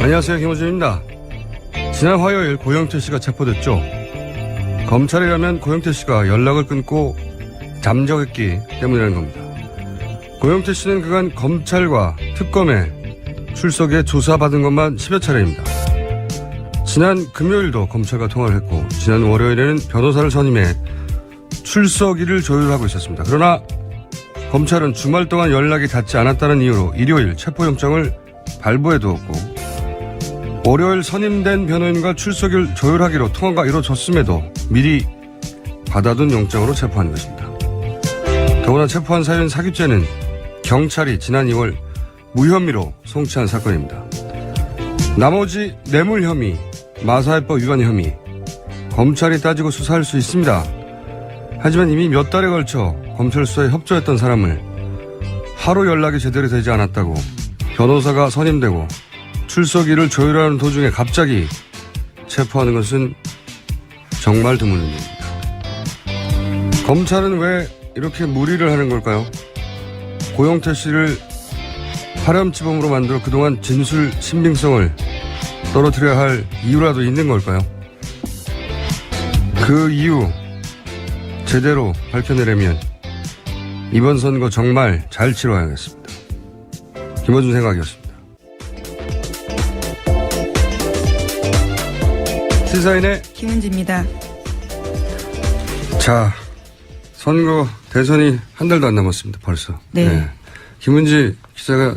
안녕하세요. 김호준입니다. 지난 화요일 고영태 씨가 체포됐죠. 검찰이라면 고영태 씨가 연락을 끊고 잠적했기 때문이라는 겁니다. 고영태 씨는 그간 검찰과 특검에 출석해 조사받은 것만 10여 차례입니다. 지난 금요일도 검찰과 통화를 했고 지난 월요일에는 변호사를 선임해 출석일을 조율하고 있었습니다. 그러나 검찰은 주말 동안 연락이 닿지 않았다는 이유로 일요일 체포영장을 발부해 두었고 월요일 선임된 변호인과 출석일 조율하기로 통화가 이루어졌음에도 미리 받아둔 영장으로 체포한 것입니다. 더구나 체포한 사유인 사기죄는 경찰이 지난 2월 무혐의로 송치한 사건입니다. 나머지 뇌물 혐의, 마사회법 위반 혐의, 검찰이 따지고 수사할 수 있습니다. 하지만 이미 몇 달에 걸쳐 검찰 수사에 협조했던 사람을 하루 연락이 제대로 되지 않았다고 변호사가 선임되고 출석일을 조율하는 도중에 갑자기 체포하는 것은 정말 드문 일입니다. 검찰은 왜 이렇게 무리를 하는 걸까요? 고영태 씨를 파렴치범으로 만들어 그동안 진술 신빙성을 떨어뜨려야 할 이유라도 있는 걸까요? 그 이유 제대로 밝혀내려면 이번 선거 정말 잘 치러야겠습니다. 김어준 생각이었습니다. 시사인의 김은지입니다. 자, 선거 대선이 한 달도 안 남았습니다. 벌써. 네. 김은지 기자가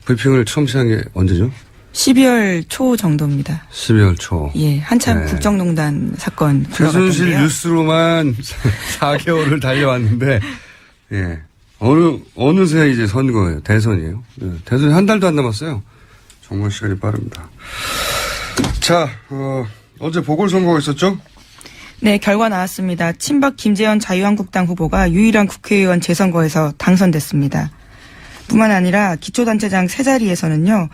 브리핑을 처음 시작한 게 언제죠? 12월 초 정도입니다. 12월 초. 예, 한참 네. 국정농단 사건 최순실 불러갔던데요. 뉴스로만 4개월을 달려왔는데, 예. 어느새 이제 선거예요. 대선이에요. 네. 대선이 한 달도 안 남았어요. 정말 시간이 빠릅니다. 자, 어제 보궐선거가 있었죠? 네, 결과 나왔습니다. 친박 김재현 자유한국당 후보가 유일한 국회의원 재선거에서 당선됐습니다. 뿐만 아니라 기초단체장 세 자리에서는요,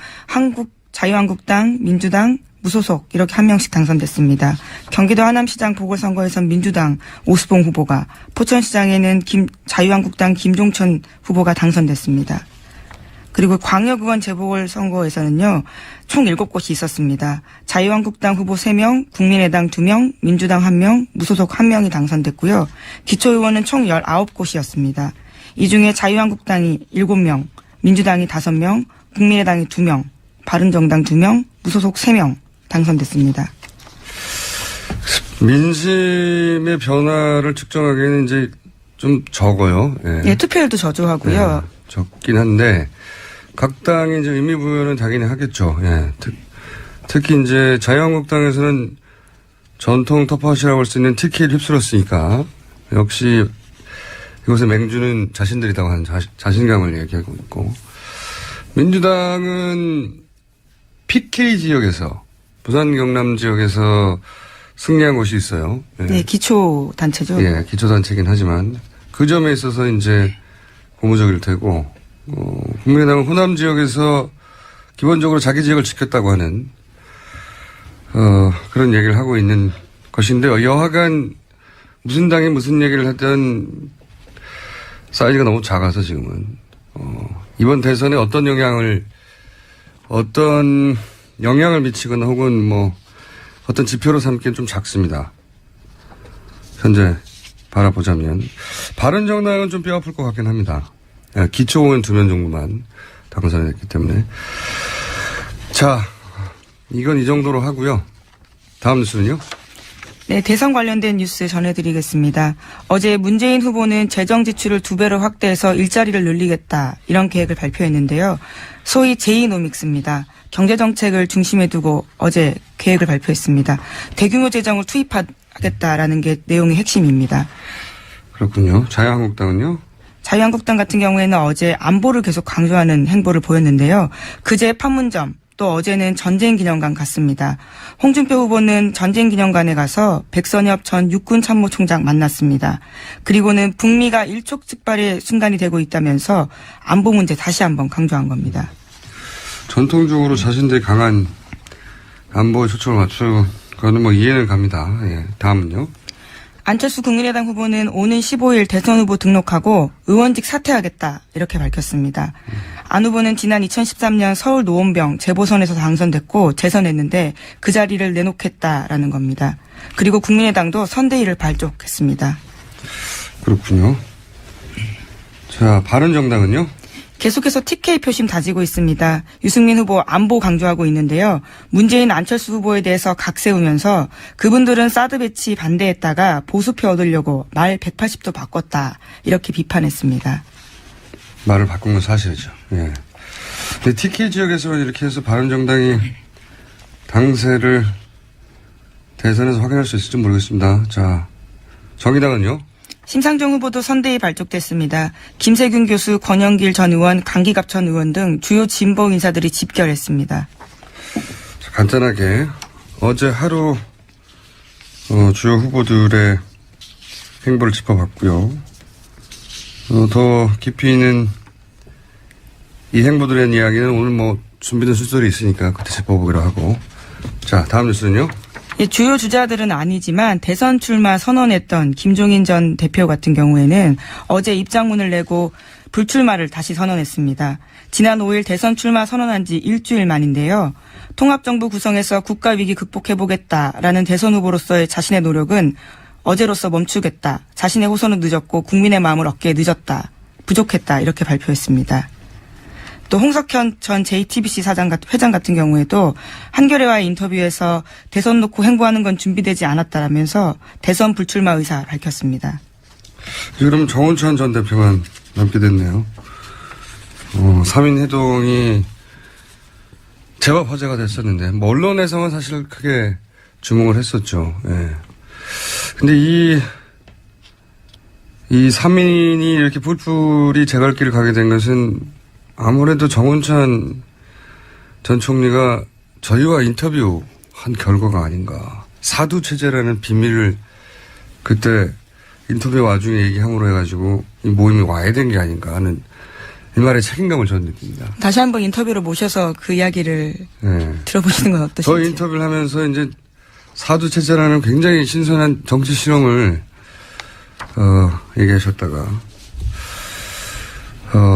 자유한국당, 민주당, 무소속 이렇게 한 명씩 당선됐습니다. 경기도 하남시장 보궐선거에선 민주당 오스봉 후보가, 포천시장에는 자유한국당 김종천 후보가 당선됐습니다. 그리고 광역의원 재보궐선거에서는요, 총 7곳이 있었습니다. 자유한국당 후보 3명, 국민의당 2명, 민주당 1명, 무소속 1명이 당선됐고요. 기초의원은 총 19곳이었습니다. 이 중에 자유한국당이 7명, 민주당이 5명, 국민의당이 2명, 바른정당 2명, 무소속 3명 당선됐습니다. 민심의 변화를 측정하기에는 이제 좀 적어요. 예. 네, 투표율도 저조하고요. 예, 적긴 한데 각 당이 이제 의미 부여는 당연히 하겠죠. 예. 특히 이제 자유한국당에서는 전통 터프아웃이라고 할 수 있는 TK를 휩쓸었으니까 역시 이곳의 맹주는 자신들이라고 하는 자신감을 얘기하고 있고, 민주당은 PK 지역에서, 부산 경남 지역에서 승리한 곳이 있어요. 예. 네, 기초단체죠. 예, 기초단체긴 하지만 그 점에 있어서 이제 고무적일 테고, 국민의당은 호남 지역에서 기본적으로 자기 지역을 지켰다고 하는, 그런 얘기를 하고 있는 것인데요. 여하간 무슨 당이 무슨 얘기를 하든 사이즈가 너무 작아서 지금은, 이번 대선에 어떤 영향을 미치거나 혹은 뭐 어떤 지표로 삼기엔 좀 작습니다. 현재 바라보자면. 바른정당은 좀 뼈아플 것 같긴 합니다. 기초의원 2명 정도만 당선했기 때문에. 자, 이건 이 정도로 하고요. 다음 뉴스는요? 네, 대선 관련된 뉴스 전해드리겠습니다. 어제 문재인 후보는 재정 지출을 2배로 확대해서 일자리를 늘리겠다, 이런 계획을 발표했는데요. 소위 제이노믹스입니다. 경제정책을 중심에 두고 어제 계획을 발표했습니다. 대규모 재정을 투입하겠다라는 게 내용의 핵심입니다. 그렇군요. 자유한국당은요? 자유한국당 같은 경우에는 어제 안보를 계속 강조하는 행보를 보였는데요. 그제 판문점, 또 어제는 전쟁기념관 갔습니다. 홍준표 후보는 전쟁기념관에 가서 백선엽 전 육군참모총장 만났습니다. 그리고는 북미가 일촉즉발의 순간이 되고 있다면서 안보 문제 다시 한번 강조한 겁니다. 전통적으로 자신들이 강한 안보에 초점을 맞추고, 그거는 뭐 이해는 갑니다. 예. 다음은요? 안철수 국민의당 후보는 오는 15일 대선 후보 등록하고 의원직 사퇴하겠다, 이렇게 밝혔습니다. 안 후보는 지난 2013년 서울 노원병 재보선에서 당선됐고 재선했는데 그 자리를 내놓겠다라는 겁니다. 그리고 국민의당도 선대위를 발족했습니다. 그렇군요. 자, 바른정당은요? 계속해서 TK 표심 다지고 있습니다. 유승민 후보 안보 강조하고 있는데요. 문재인 안철수 후보에 대해서 각세우면서 그분들은 사드 배치 반대했다가 보수표 얻으려고 말 180도 바꿨다. 이렇게 비판했습니다. 말을 바꾼 건 사실이죠. 예. 근데 TK 지역에서 이렇게 해서 바른정당이 당세를 대선에서 확인할 수 있을지 모르겠습니다. 자, 정의당은요? 심상정 후보도 선대위 발족됐습니다. 김세균 교수, 권영길 전 의원, 강기갑 전 의원 등 주요 진보 인사들이 집결했습니다. 자, 간단하게 어제 하루 주요 후보들의 행보를 짚어봤고요. 더 깊이 있는 이 행보들의 이야기는 오늘 뭐 준비된 순서들이 있으니까 그때 짚어보기로 하고. 자, 다음 뉴스는요? 예, 주요 주자들은 아니지만 대선 출마 선언했던 김종인 전 대표 같은 경우에는 어제 입장문을 내고 불출마를 다시 선언했습니다. 지난 5일 대선 출마 선언한 지 일주일 만인데요. 통합정부 구성에서 국가위기 극복해보겠다라는 대선 후보로서의 자신의 노력은 어제로서 멈추겠다. 자신의 호소는 늦었고 국민의 마음을 얻기에 늦었다. 부족했다. 이렇게 발표했습니다. 또 홍석현 전 JTBC 회장 같은 경우에도 한겨레와의 인터뷰에서 대선 놓고 행보하는 건 준비되지 않았다라면서 대선 불출마 의사 밝혔습니다. 그럼 정운찬 전 대표만 남게 됐네요. 3인 회동이 제법 화제가 됐었는데 뭐 언론에서는 사실 크게 주목을 했었죠. 예. 근데 이 3인이 이렇게 뿔뿔이 제갈길을 가게 된 것은 아무래도 정운찬 전 총리가 저희와 인터뷰한 결과가 아닌가. 사두체제라는 비밀을 그때 인터뷰 와중에 얘기함으로 해가지고 이 모임이 와야 된 게 아닌가 하는 이 말에 책임감을 저는 느낍니다. 다시 한번 인터뷰를 모셔서 그 이야기를 들어보시는 건 어떠신지. 저 인터뷰를 하면서 이제 사두체제라는 굉장히 신선한 정치 실험을 얘기하셨다가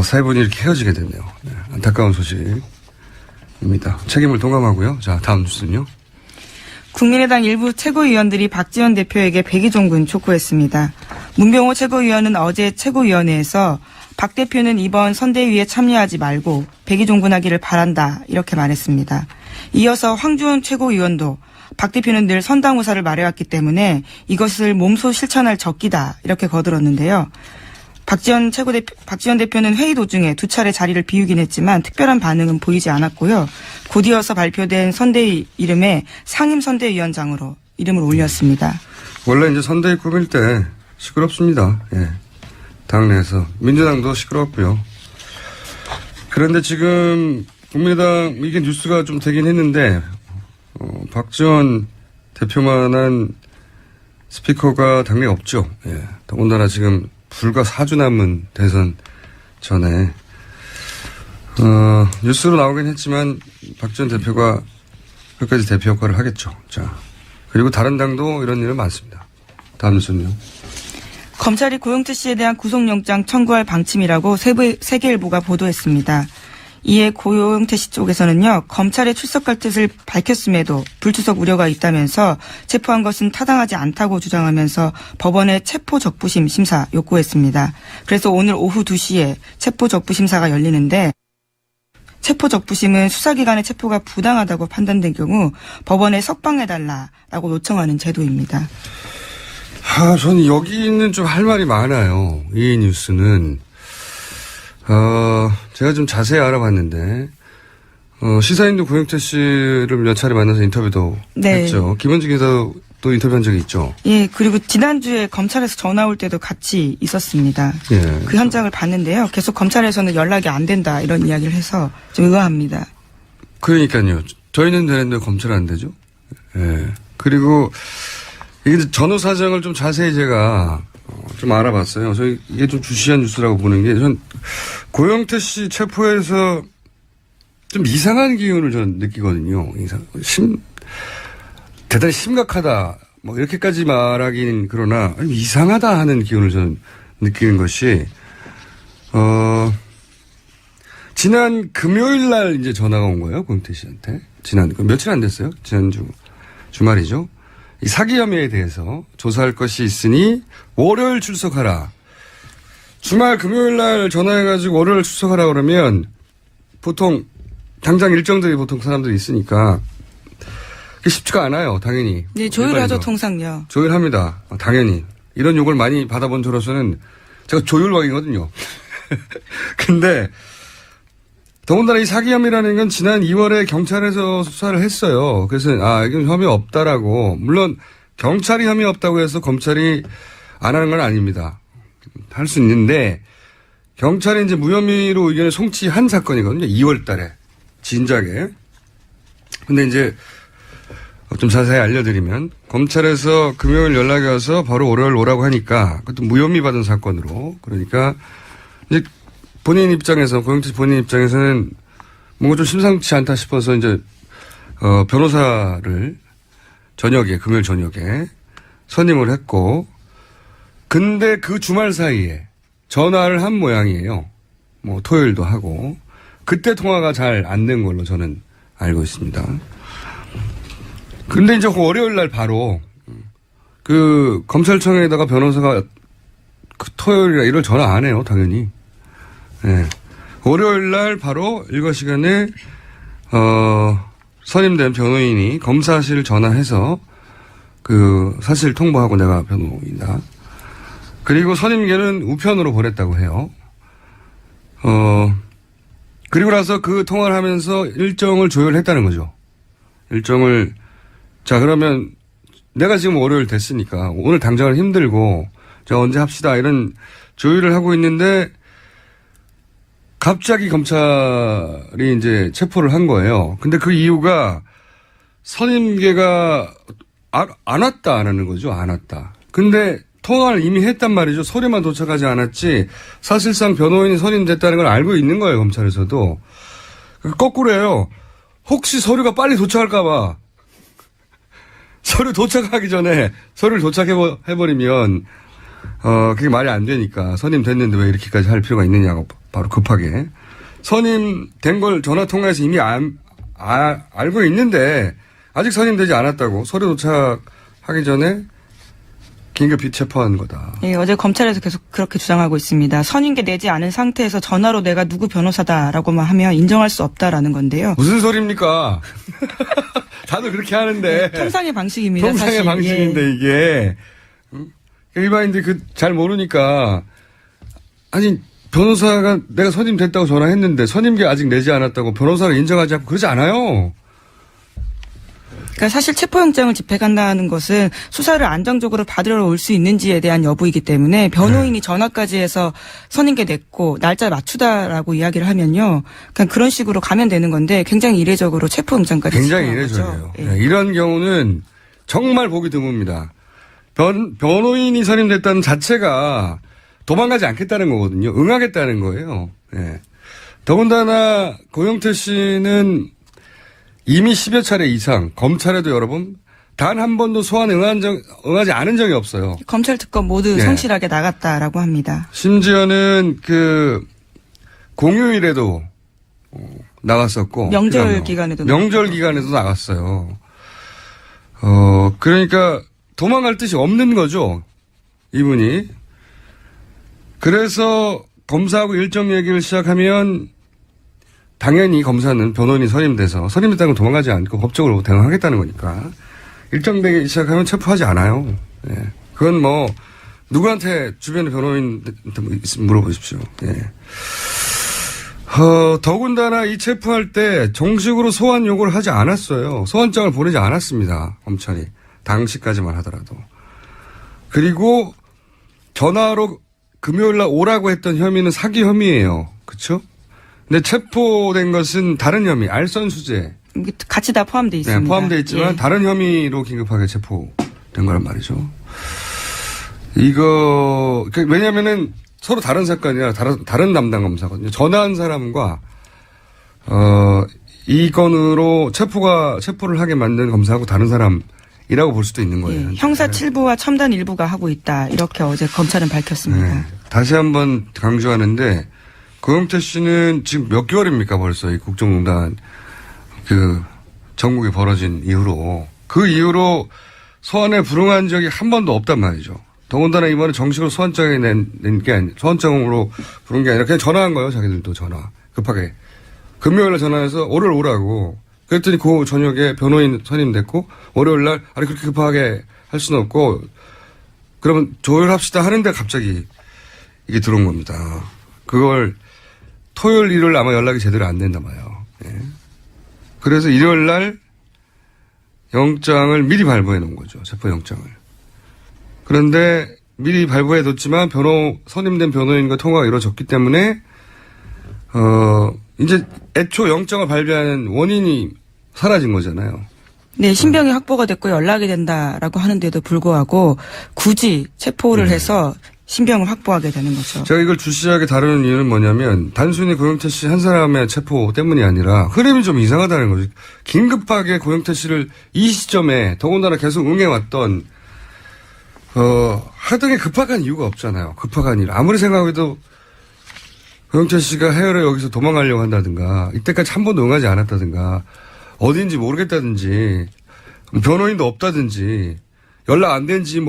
세 분이 이렇게 헤어지게 됐네요. 네, 안타까운 소식입니다. 책임을 동감하고요. 자, 다음 뉴스는요. 국민의당 일부 최고위원들이 박지원 대표에게 백의종군 촉구했습니다. 문병호 최고위원은 어제 최고위원회에서 박 대표는 이번 선대위에 참여하지 말고 백의종군하기를 바란다 이렇게 말했습니다. 이어서 황교안 최고위원도 박 대표는 늘 선당우사를 말해왔기 때문에 이것을 몸소 실천할 적기다 이렇게 거들었는데요. 박지원 대표는 회의 도중에 두 차례 자리를 비우긴 했지만 특별한 반응은 보이지 않았고요. 곧이어서 발표된 선대위 이름에 상임선대위원장으로 이름을 올렸습니다. 원래 이제 선대위 꾸밀 때 시끄럽습니다. 예. 당내에서. 민주당도 시끄럽고요. 그런데 지금 국민의당 이게 뉴스가 좀 되긴 했는데 박지원 대표만한 스피커가 당내에 없죠. 예. 더군다나 지금 불과 4주 남은 대선 전에 뉴스로 나오긴 했지만 박지원 대표가 끝까지 대표 역할을 하겠죠. 자, 그리고 다른 당도 이런 일은 많습니다. 다음 뉴스는요. 검찰이 고영태 씨에 대한 구속영장 청구할 방침이라고 세계일보가 보도했습니다. 이에 고영태 씨 쪽에서는요. 검찰에 출석할 뜻을 밝혔음에도 불출석 우려가 있다면서 체포한 것은 타당하지 않다고 주장하면서 법원에 체포적부심 심사 요구했습니다. 그래서 오늘 오후 2시에 체포적부심사가 열리는데 체포적부심은 수사기관의 체포가 부당하다고 판단된 경우 법원에 석방해달라라고 요청하는 제도입니다. 저는 여기는 좀 할 말이 많아요. 이 뉴스는. 제가 좀 자세히 알아봤는데, 시사인도 고영태 씨를 몇 차례 만나서 인터뷰도 했죠. 김현지 기자도 또 인터뷰한 적이 있죠. 예, 그리고 지난주에 검찰에서 전화 올 때도 같이 있었습니다. 예. 그 현장을 봤는데요. 계속 검찰에서는 연락이 안 된다 이런 이야기를 해서 좀 의아합니다. 그러니까요. 저희는 되는데 검찰은 안 되죠. 예. 그리고 이게 전후 사정을 좀 자세히 제가 좀 알아봤어요. 이게 좀 주시한 뉴스라고 보는 게, 전 고영태 씨 체포해서 좀 이상한 기운을 전 느끼거든요. 대단히 심각하다. 뭐 이렇게까지 말하긴 그러나 이상하다 하는 기운을 저는 느끼는 것이 지난 금요일 날 이제 전화가 온 거예요. 고영태 씨한테. 며칠 안 됐어요. 지난주 주말이죠. 이 사기 혐의에 대해서 조사할 것이 있으니 월요일 출석하라. 주말 금요일 날 전화해가지고 월요일 출석하라 그러면 보통 당장 일정들이 보통 사람들이 있으니까 그게 쉽지가 않아요. 당연히. 네, 조율하죠. 통상요. 조율합니다. 당연히. 이런 욕을 많이 받아본 저로서는 제가 조율왕이거든요. 근데 더군다나 이 사기 혐의라는 건 지난 2월에 경찰에서 수사를 했어요. 그래서 이건 혐의 없다라고. 물론 경찰이 혐의 없다고 해서 검찰이 안 하는 건 아닙니다. 할 수 있는데 경찰이 이제 무혐의로 의견을 송치한 사건이거든요. 2월 달에. 진작에. 근데 이제 좀 자세히 알려드리면 검찰에서 금요일 연락이 와서 바로 월요일 오라고 하니까 그것도 무혐의 받은 사건으로. 그러니까 이제 본인 입장에서, 고영태 씨 본인 입장에서는 뭔가 좀 심상치 않다 싶어서 이제, 변호사를 금요일 저녁에 선임을 했고, 근데 그 주말 사이에 전화를 한 모양이에요. 뭐 토요일도 하고. 그때 통화가 잘 안 된 걸로 저는 알고 있습니다. 근데 이제 월요일 날 바로 그 검찰청에다가 변호사가 그 토요일이나 일요일 전화 안 해요, 당연히. 네. 월요일 날 바로 일과 시간에, 선임된 변호인이 검사실 전화해서 그 사실 통보하고 내가 변호인이다. 그리고 선임계는 우편으로 보냈다고 해요. 그리고 나서 그 통화를 하면서 일정을 조율했다는 거죠. 자, 그러면 내가 지금 월요일 됐으니까 오늘 당장은 힘들고 자, 언제 합시다. 이런 조율을 하고 있는데 갑자기 검찰이 이제 체포를 한 거예요. 근데 그 이유가 선임계가 안 왔다 안 하는 거죠. 안 왔다. 근데 통화를 이미 했단 말이죠. 서류만 도착하지 않았지 사실상 변호인이 선임됐다는 걸 알고 있는 거예요. 검찰에서도. 거꾸로 해요. 혹시 서류가 빨리 도착할까 봐. 서류 도착하기 전에 서류를 도착해버리면 그게 말이 안 되니까 선임됐는데 왜 이렇게까지 할 필요가 있느냐고 바로 급하게. 선임된 걸 전화통화해서 이미 알고 있는데 아직 선임되지 않았다고 서류 도착하기 전에 긴급히 체포한 거다. 예, 어제 검찰에서 계속 그렇게 주장하고 있습니다. 선임계 내지 않은 상태에서 전화로 내가 누구 변호사다라고만 하면 인정할 수 없다라는 건데요. 무슨 소리입니까? 다들 그렇게 하는데. 네, 통상의 방식입니다. 통상의 사실. 방식인데 예. 이게. 일반인들이 잘 모르니까 아니 변호사가 내가 선임됐다고 전화했는데 선임계 아직 내지 않았다고 변호사를 인정하지 않고 그러지 않아요. 그러니까 사실 체포영장을 집행한다는 것은 수사를 안정적으로 받으러 올 수 있는지에 대한 여부이기 때문에 변호인이 전화까지 해서 선임계 냈고 날짜 맞추다라고 이야기를 하면요. 그냥 그런 식으로 가면 되는 건데 굉장히 이례적으로 체포영장까지 굉장히 집행한 이례적이에요. 거죠. 예. 네, 이런 경우는 정말 보기 드뭅니다. 변호인이 선임됐다는 자체가 도망가지 않겠다는 거거든요. 응하겠다는 거예요. 네. 더군다나 고영태 씨는 이미 10여 차례 이상 검찰에도 여러 번 단 한 번도 소환 응하지 않은 적이 없어요. 검찰 특검 모두 네. 성실하게 나갔다라고 합니다. 심지어는 그 공휴일에도 나갔었고 명절 기간에도 나갔어요. 그러니까 도망갈 뜻이 없는 거죠. 이분이. 그래서 검사하고 일정 얘기를 시작하면 당연히 검사는 변호인이 선임됐다는 건 도망가지 않고 법적으로 대응하겠다는 거니까 일정되기 시작하면 체포하지 않아요. 예. 그건 뭐 누구한테 주변에 변호인한테 있으면 물어보십시오. 예. 더군다나 이 체포할 때 정식으로 소환 요구를 하지 않았어요. 소환장을 보내지 않았습니다. 검찰이. 당시까지만 하더라도. 그리고 전화로 금요일날 오라고 했던 혐의는 사기 혐의예요. 그렇죠? 근데 체포된 것은 다른 혐의, 알선수재. 같이 다 포함되어 있습니다. 네, 포함되어 있지만 예. 다른 혐의로 긴급하게 체포된 거란 말이죠. 이거 왜냐하면은 서로 다른 사건이라 다른 담당 검사거든요. 전화한 사람과 이 건으로 체포를 하게 만든 검사하고 다른 사람이라고 볼 수도 있는 거예요. 예. 형사 7부와 첨단 1부가 하고 있다. 이렇게 어제 검찰은 밝혔습니다. 네. 다시 한번 강조하는데 고영태 씨는 지금 몇 개월입니까 벌써 이 국정농단 전국이 벌어진 이후로 그 이후로 소환에 불응한 적이 한 번도 없단 말이죠. 더군다나 이번에 정식으로 소환장에 낸 게 아니, 소환장으로 부른 게 아니라 그냥 전화한 거예요. 자기들도 전화. 급하게. 금요일에 전화해서 월요일 오라고. 그랬더니 그 저녁에 변호인 선임됐고 월요일 날 아니 그렇게 급하게 할 수는 없고 그러면 조율합시다 하는데 갑자기 이게 들어온 겁니다. 그걸 토요일 일요일 아마 연락이 제대로 안 된다 봐요. 예. 그래서 일요일 날 영장을 미리 발부해 놓은 거죠. 체포영장을. 그런데 미리 발부해 뒀지만 선임된 변호인과 통화가 이루어졌기 때문에 이제 애초 영장을 발부하는 원인이 사라진 거잖아요. 네, 신병이 확보가 됐고 연락이 된다라고 하는데도 불구하고 굳이 체포를 해서 신병을 확보하게 되는 거죠. 제가 이걸 주시하게 다루는 이유는 뭐냐면 단순히 고영태 씨 한 사람의 체포 때문이 아니라 흐름이 좀 이상하다는 거죠. 긴급하게 고영태 씨를 이 시점에 더군다나 계속 응해왔던 하등에 급박한 이유가 없잖아요. 급박한 일. 아무리 생각해도 고영태 씨가 해외로 여기서 도망가려고 한다든가 이때까지 한 번도 응하지 않았다든가 어딘지 모르겠다든지 변호인도 없다든지 연락 안 된지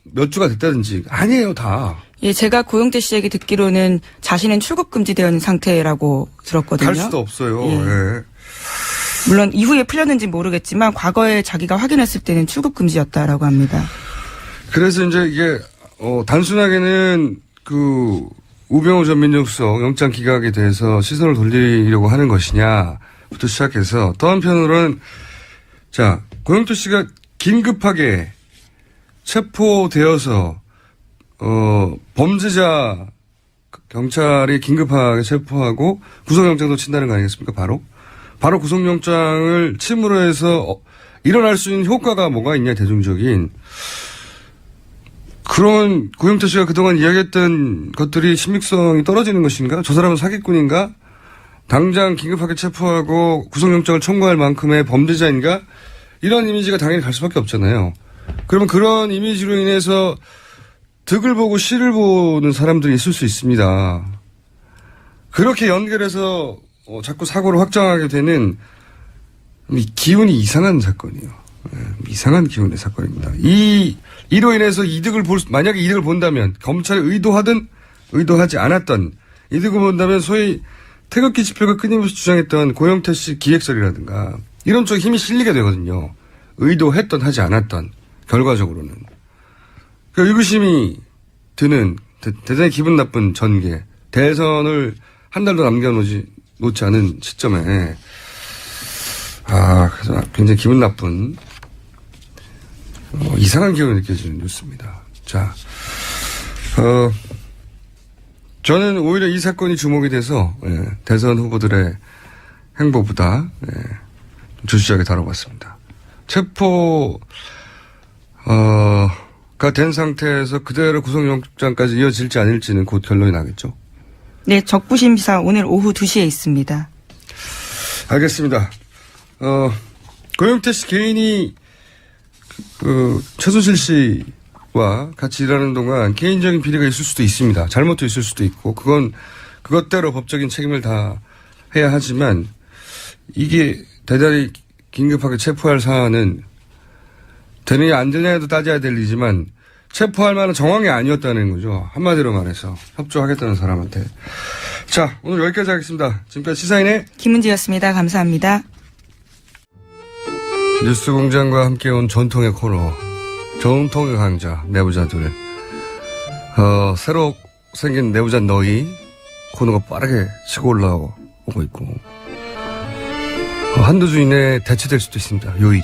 몇 주가 됐다든지 아니에요 다. 예, 제가 고영태 씨에게 듣기로는 자신은 출국 금지되어 있는 상태라고 들었거든요. 갈 수도 없어요. 예. 예. 물론 이후에 풀렸는지 모르겠지만 과거에 자기가 확인했을 때는 출국 금지였다라고 합니다. 그래서 이제 이게 단순하게는 우병우 전 민정수석 영장 기각에 대해서 시선을 돌리려고 하는 것이냐부터 시작해서 또 한편으로는 자 고영태 씨가 긴급하게 체포되어서 범죄자 경찰이 긴급하게 체포하고 구속영장도 친다는 거 아니겠습니까? 바로 구속영장을 침으로 해서 일어날 수 있는 효과가 뭐가 있냐 대중적인 그런 고영태 씨가 그동안 이야기했던 것들이 신빙성이 떨어지는 것인가? 저 사람은 사기꾼인가? 당장 긴급하게 체포하고 구속영장을 청구할 만큼의 범죄자인가? 이런 이미지가 당연히 갈 수밖에 없잖아요. 그러면 그런 이미지로 인해서 득을 보고 실을 보는 사람들이 있을 수 있습니다. 그렇게 연결해서 자꾸 사고를 확장하게 되는 기운이 이상한 사건이에요. 이상한 기운의 사건입니다. 이로 인해서 만약에 이득을 본다면 검찰이 의도하든 의도하지 않았던 이득을 본다면 소위 태극기 집회가 끊임없이 주장했던 고영태 씨 기획설이라든가 이런 쪽에 힘이 실리게 되거든요. 의도했던 하지 않았던 결과적으로는. 의구심이 드는 대단히 기분 나쁜 전개. 대선을 한 달도 놓지 않은 시점에 그래서 굉장히 기분 나쁜 이상한 기분이 느껴지는 뉴스입니다. 자, 저는 오히려 이 사건이 주목이 돼서 대선 후보들의 행보보다 주시하게 다뤄봤습니다. 체포가 된 상태에서 그대로 구속영장까지 이어질지 아닐지는 곧 결론이 나겠죠. 네, 적부심사 오늘 오후 2시에 있습니다. 알겠습니다. 고영태 씨 개인이 최순실 씨와 같이 일하는 동안 개인적인 비리가 있을 수도 있습니다. 잘못도 있을 수도 있고 그것대로 법적인 책임을 다 해야 하지만 이게 대단히 긴급하게 체포할 사안은 되느냐 안 되느냐도 따져야 될 일이지만 체포할 만한 정황이 아니었다는 거죠. 한마디로 말해서 협조하겠다는 사람한테. 자, 오늘 여기까지 하겠습니다. 지금까지 시사인의 김은지였습니다. 감사합니다. 뉴스공장과 함께 온 전통의 코너, 전통의 강자, 내부자들. 새로 생긴 내부자 너희 코너가 빠르게 치고 올라오고 있고 한두 주 이내에 대체될 수도 있습니다. 요일이.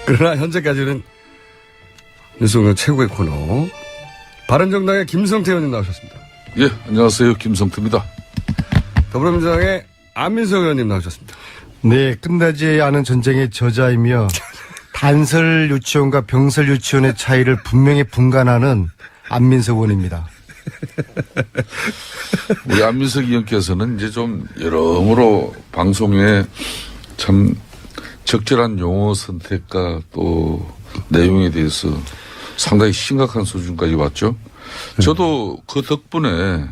그러나 현재까지는 뉴스공장 최고의 코너, 바른정당의 김성태 의원님 나오셨습니다. 예, 안녕하세요. 김성태입니다. 더불어민주당의 안민석 의원님 나오셨습니다. 네, 끝나지 않은 전쟁의 저자이며 단설 유치원과 병설 유치원의 차이를 분명히 분간하는 안민석 의원입니다. 우리 안민석 의원께서는 이제 좀 여러모로 방송에 참 적절한 용어 선택과 또 내용에 대해서 상당히 심각한 수준까지 왔죠. 저도 그 덕분에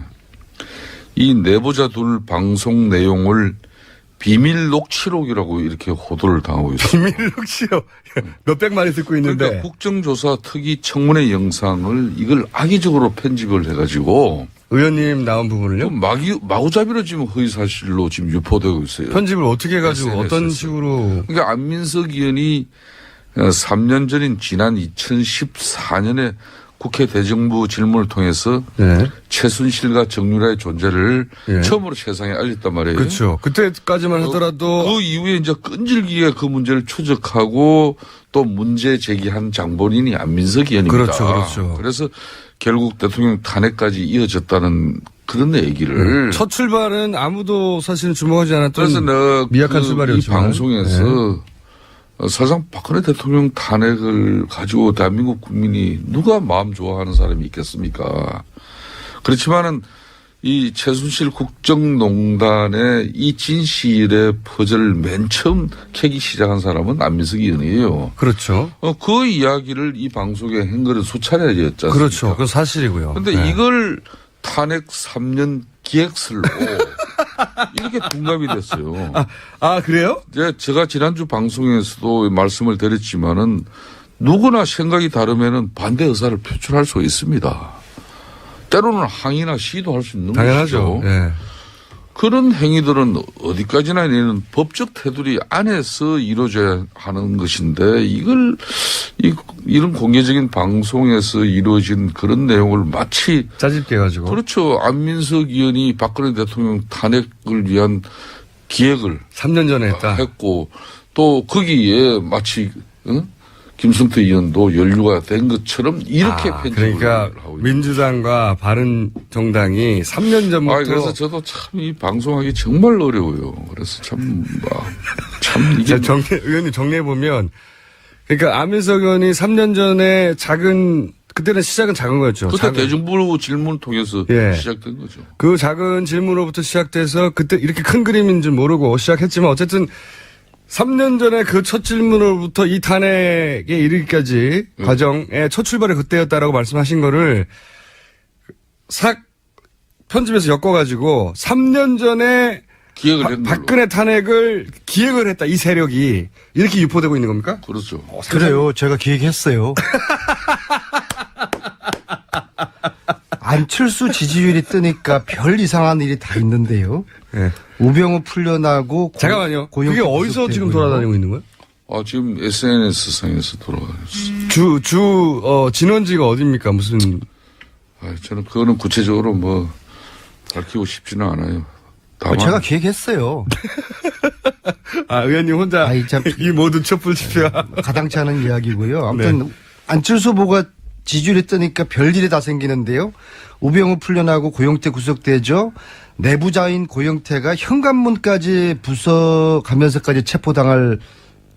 이 내부자 둘 방송 내용을 비밀 녹취록이라고 이렇게 호도를 당하고 있어요. 비밀록시요. 몇백만이 듣고 있는데. 그러니까 국정조사 특위 청문회 영상을 이걸 악의적으로 편집을 해가지고 의원님 나온 부분을요? 마구잡이로 지금 허위사실로 지금 유포되고 있어요. 편집을 어떻게 해가지고 SNS에서. 어떤 식으로. 그러니까 안민석 의원이 3년 전인 지난 2014년에 국회 대정부 질문을 통해서 네. 최순실과 정유라의 존재를 예. 처음으로 세상에 알렸단 말이에요. 그렇죠. 그때까지만 하더라도. 그 이후에 이제 끈질기게 그 문제를 추적하고 또 문제 제기한 장본인이 안민석 의원입니다. 그렇죠, 그렇죠. 그래서 결국 대통령 탄핵까지 이어졌다는 그런 얘기를. 첫 출발은 아무도 사실 주목하지 않았던. 그래서 내가 미약한 이 출발이었지만. 방송에서 네. 사실상 박근혜 대통령 탄핵을 가지고 대한민국 국민이 누가 마음 좋아하는 사람이 있겠습니까? 그렇지만은 이 최순실 국정농단의 이 진실의 퍼즐을 맨 처음 캐기 시작한 사람은 안민석 의원이에요. 그렇죠. 그 이야기를 이 방송에 한 거는 수차례였지 않습니까? 그렇죠. 그건 사실이고요. 그런데 네. 이걸 탄핵 3년 기획설로 이렇게 둔갑이 됐어요. 그래요? 제가 지난주 방송에서도 말씀을 드렸지만은 누구나 생각이 다르면은 반대 의사를 표출할 수 있습니다. 때로는 항의나 시도할 수 있는 당연하죠. 것이죠. 예. 그런 행위들은 어디까지나 이는 법적 테두리 안에서 이루어져야 하는 것인데 이런 공개적인 방송에서 이루어진 그런 내용을 마치 짜집게 해가지고. 그렇죠. 안민석 의원이 박근혜 대통령 탄핵을 위한 기획을 3년 전에 했다. 했고 또 거기에 마치 김성태 의원도 연루가 된 것처럼 이렇게 편집을 그러니까 하고 있는 민주당과 바른정당이 3년 전부터. 그래서 저도 참 이 방송하기 정말 어려워요. 그래서 참 이게 의원님 정리해보면, 그러니까 안민석 의원이 3년 전에 그때는 시작은 작은 거였죠. 그때 대정부 질문을 통해서 예. 시작된 거죠. 그 작은 질문으로부터 시작돼서 그때 이렇게 큰 그림인 줄 모르고 시작했지만 어쨌든 3년 전에 그 첫 질문으로부터 이 탄핵에 이르기까지 과정의 첫 출발이 그때였다라고 말씀하신 거를 편집해서 엮어가지고 3년 전에 기획을 했는 걸로. 박근혜 탄핵을 기획을 했다. 이 세력이 이렇게 유포되고 있는 겁니까? 그렇죠. 그래요. 제가 기획했어요. 안철수 지지율이 뜨니까 별 이상한 일이 다 있는데요. 네. 우병우 풀려나고 잠깐만요. 그게 어디서 지금 돌아다니고 있는 거예요? 지금 SNS 상에서 돌아가셨어요. 진원지가 어디입니까? 무슨. 저는 그거는 구체적으로 밝히고 싶지는 않아요. 다만 제가 기획했어요. 의원님 혼자 아이, 참. 이 모든 촛불 집회와. 가당치 않은 이야기고요. 아무튼 안철수 후보가 지지율이 뜨니까 별일이 다 생기는데요. 우병우 풀려나고 고영태 구속되죠. 내부자인 고영태가 현관문까지 부숴가면서까지 체포당할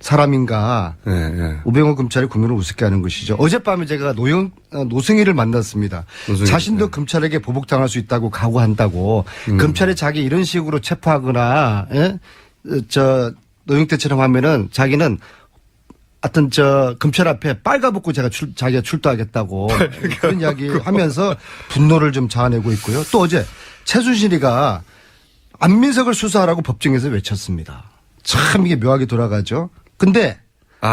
사람인가. 네. 우병우 검찰이 국민을 우습게 하는 것이죠. 어젯밤에 제가 노승희를 만났습니다. 노승희, 자신도 검찰에게 보복당할 수 있다고 각오한다고. 검찰이 자기 이런 식으로 체포하거나 노영태처럼 하면은 자기는 하여튼 검찰 앞에 빨가벗고 자기가 출두하겠다고 그런 이야기 하면서 분노를 좀 자아내고 있고요. 또 어제 최순실이가 안민석을 수사하라고 법정에서 외쳤습니다. 참 이게 묘하게 돌아가죠. 근데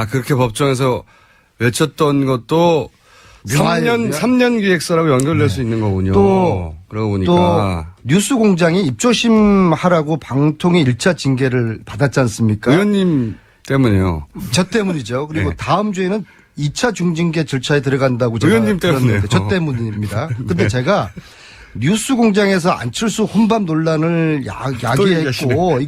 그렇게 법정에서 외쳤던 것도 3년 기획서라고 연결될 수 있는 거군요. 그러고 보니까. 또 뉴스공장이 입조심하라고 방통위 1차 징계를 받았지 않습니까? 의원님 때문에요. 저 때문이죠. 그리고 다음 주에는 2차 중징계 절차에 들어간다고 제가 의원님 때문에요. 저 때문입니다. 근데 제가 뉴스공장에서 안철수 혼밥 논란을 야기했고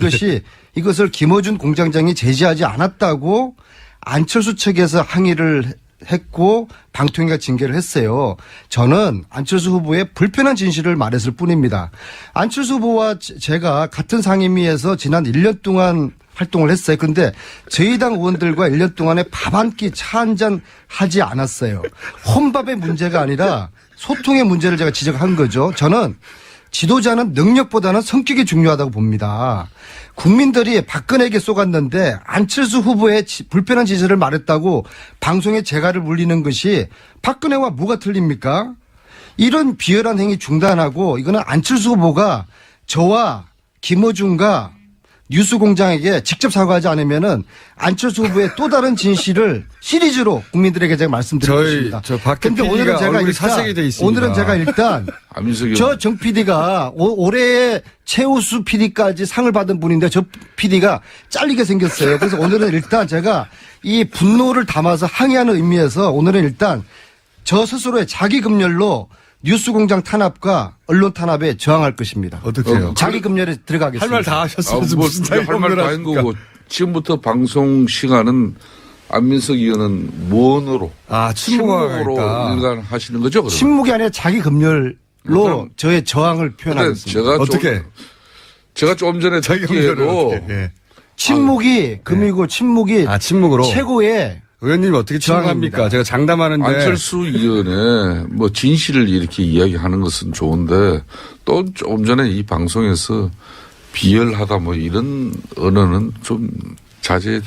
이것을 김어준 공장장이 제지하지 않았다고 안철수 측에서 항의를 했고 방통위가 징계를 했어요. 저는 안철수 후보의 불편한 진실을 말했을 뿐입니다. 안철수 후보와 제가 같은 상임위에서 지난 1년 동안 활동을 했어요. 그런데 저희 당 의원들과 1년 동안에 밥 한 끼 차 한 잔 하지 않았어요. 혼밥의 문제가 아니라 소통의 문제를 제가 지적한 거죠. 저는 지도자는 능력보다는 성격이 중요하다고 봅니다. 국민들이 박근혜에게 쏘갔는데 안철수 후보의 불편한 진실을 말했다고 방송에 재갈을 물리는 것이 박근혜와 뭐가 틀립니까? 이런 비열한 행위 중단하고 이거는 안철수 후보가 저와 김어준과 뉴스공장에게 직접 사과하지 않으면은 안철수 후보의 또 다른 진실을 시리즈로 국민들에게 제가 말씀드리겠습니다. 박 근데 PD가 오늘은 제가 얼굴이 사색이 돼 있습니다. 오늘은 제가 일단 안민석이 저 정 PD가 올해의 최우수 PD까지 상을 받은 분인데 저 PD가 잘리게 생겼어요. 그래서 오늘은 일단 제가 이 분노를 담아서 항의하는 의미에서 오늘은 일단 저 스스로의 자기 금열로 뉴스공장 탄압과 언론 탄압에 저항할 것입니다. 어떻게 해요? 자기 금열에 들어가겠습니다. 할 말 다 하셨어요. 뭐 무슨 할 말 다 한 거고 지금부터 방송 시간은 안민석 의원은 무언으로 침묵으로 침묵하겠다. 일관 하시는 거죠? 그러면? 침묵이 아니라 자기 금열로 그럼 저의 저항을 표현하겠습니다. 제가 어떻게? 제가 좀 전에 자기 검열을 듣기에도 어떻게? 예. 침묵이 금이고 침묵이 침묵으로. 최고의 의원님 어떻게 저항입니다. 침묵합니까? 제가 장담하는데. 안철수 의원의 뭐 진실을 이렇게 이야기하는 것은 좋은데 또 조금 전에 이 방송에서 비열하다 뭐 이런 언어는 좀 자제되어서.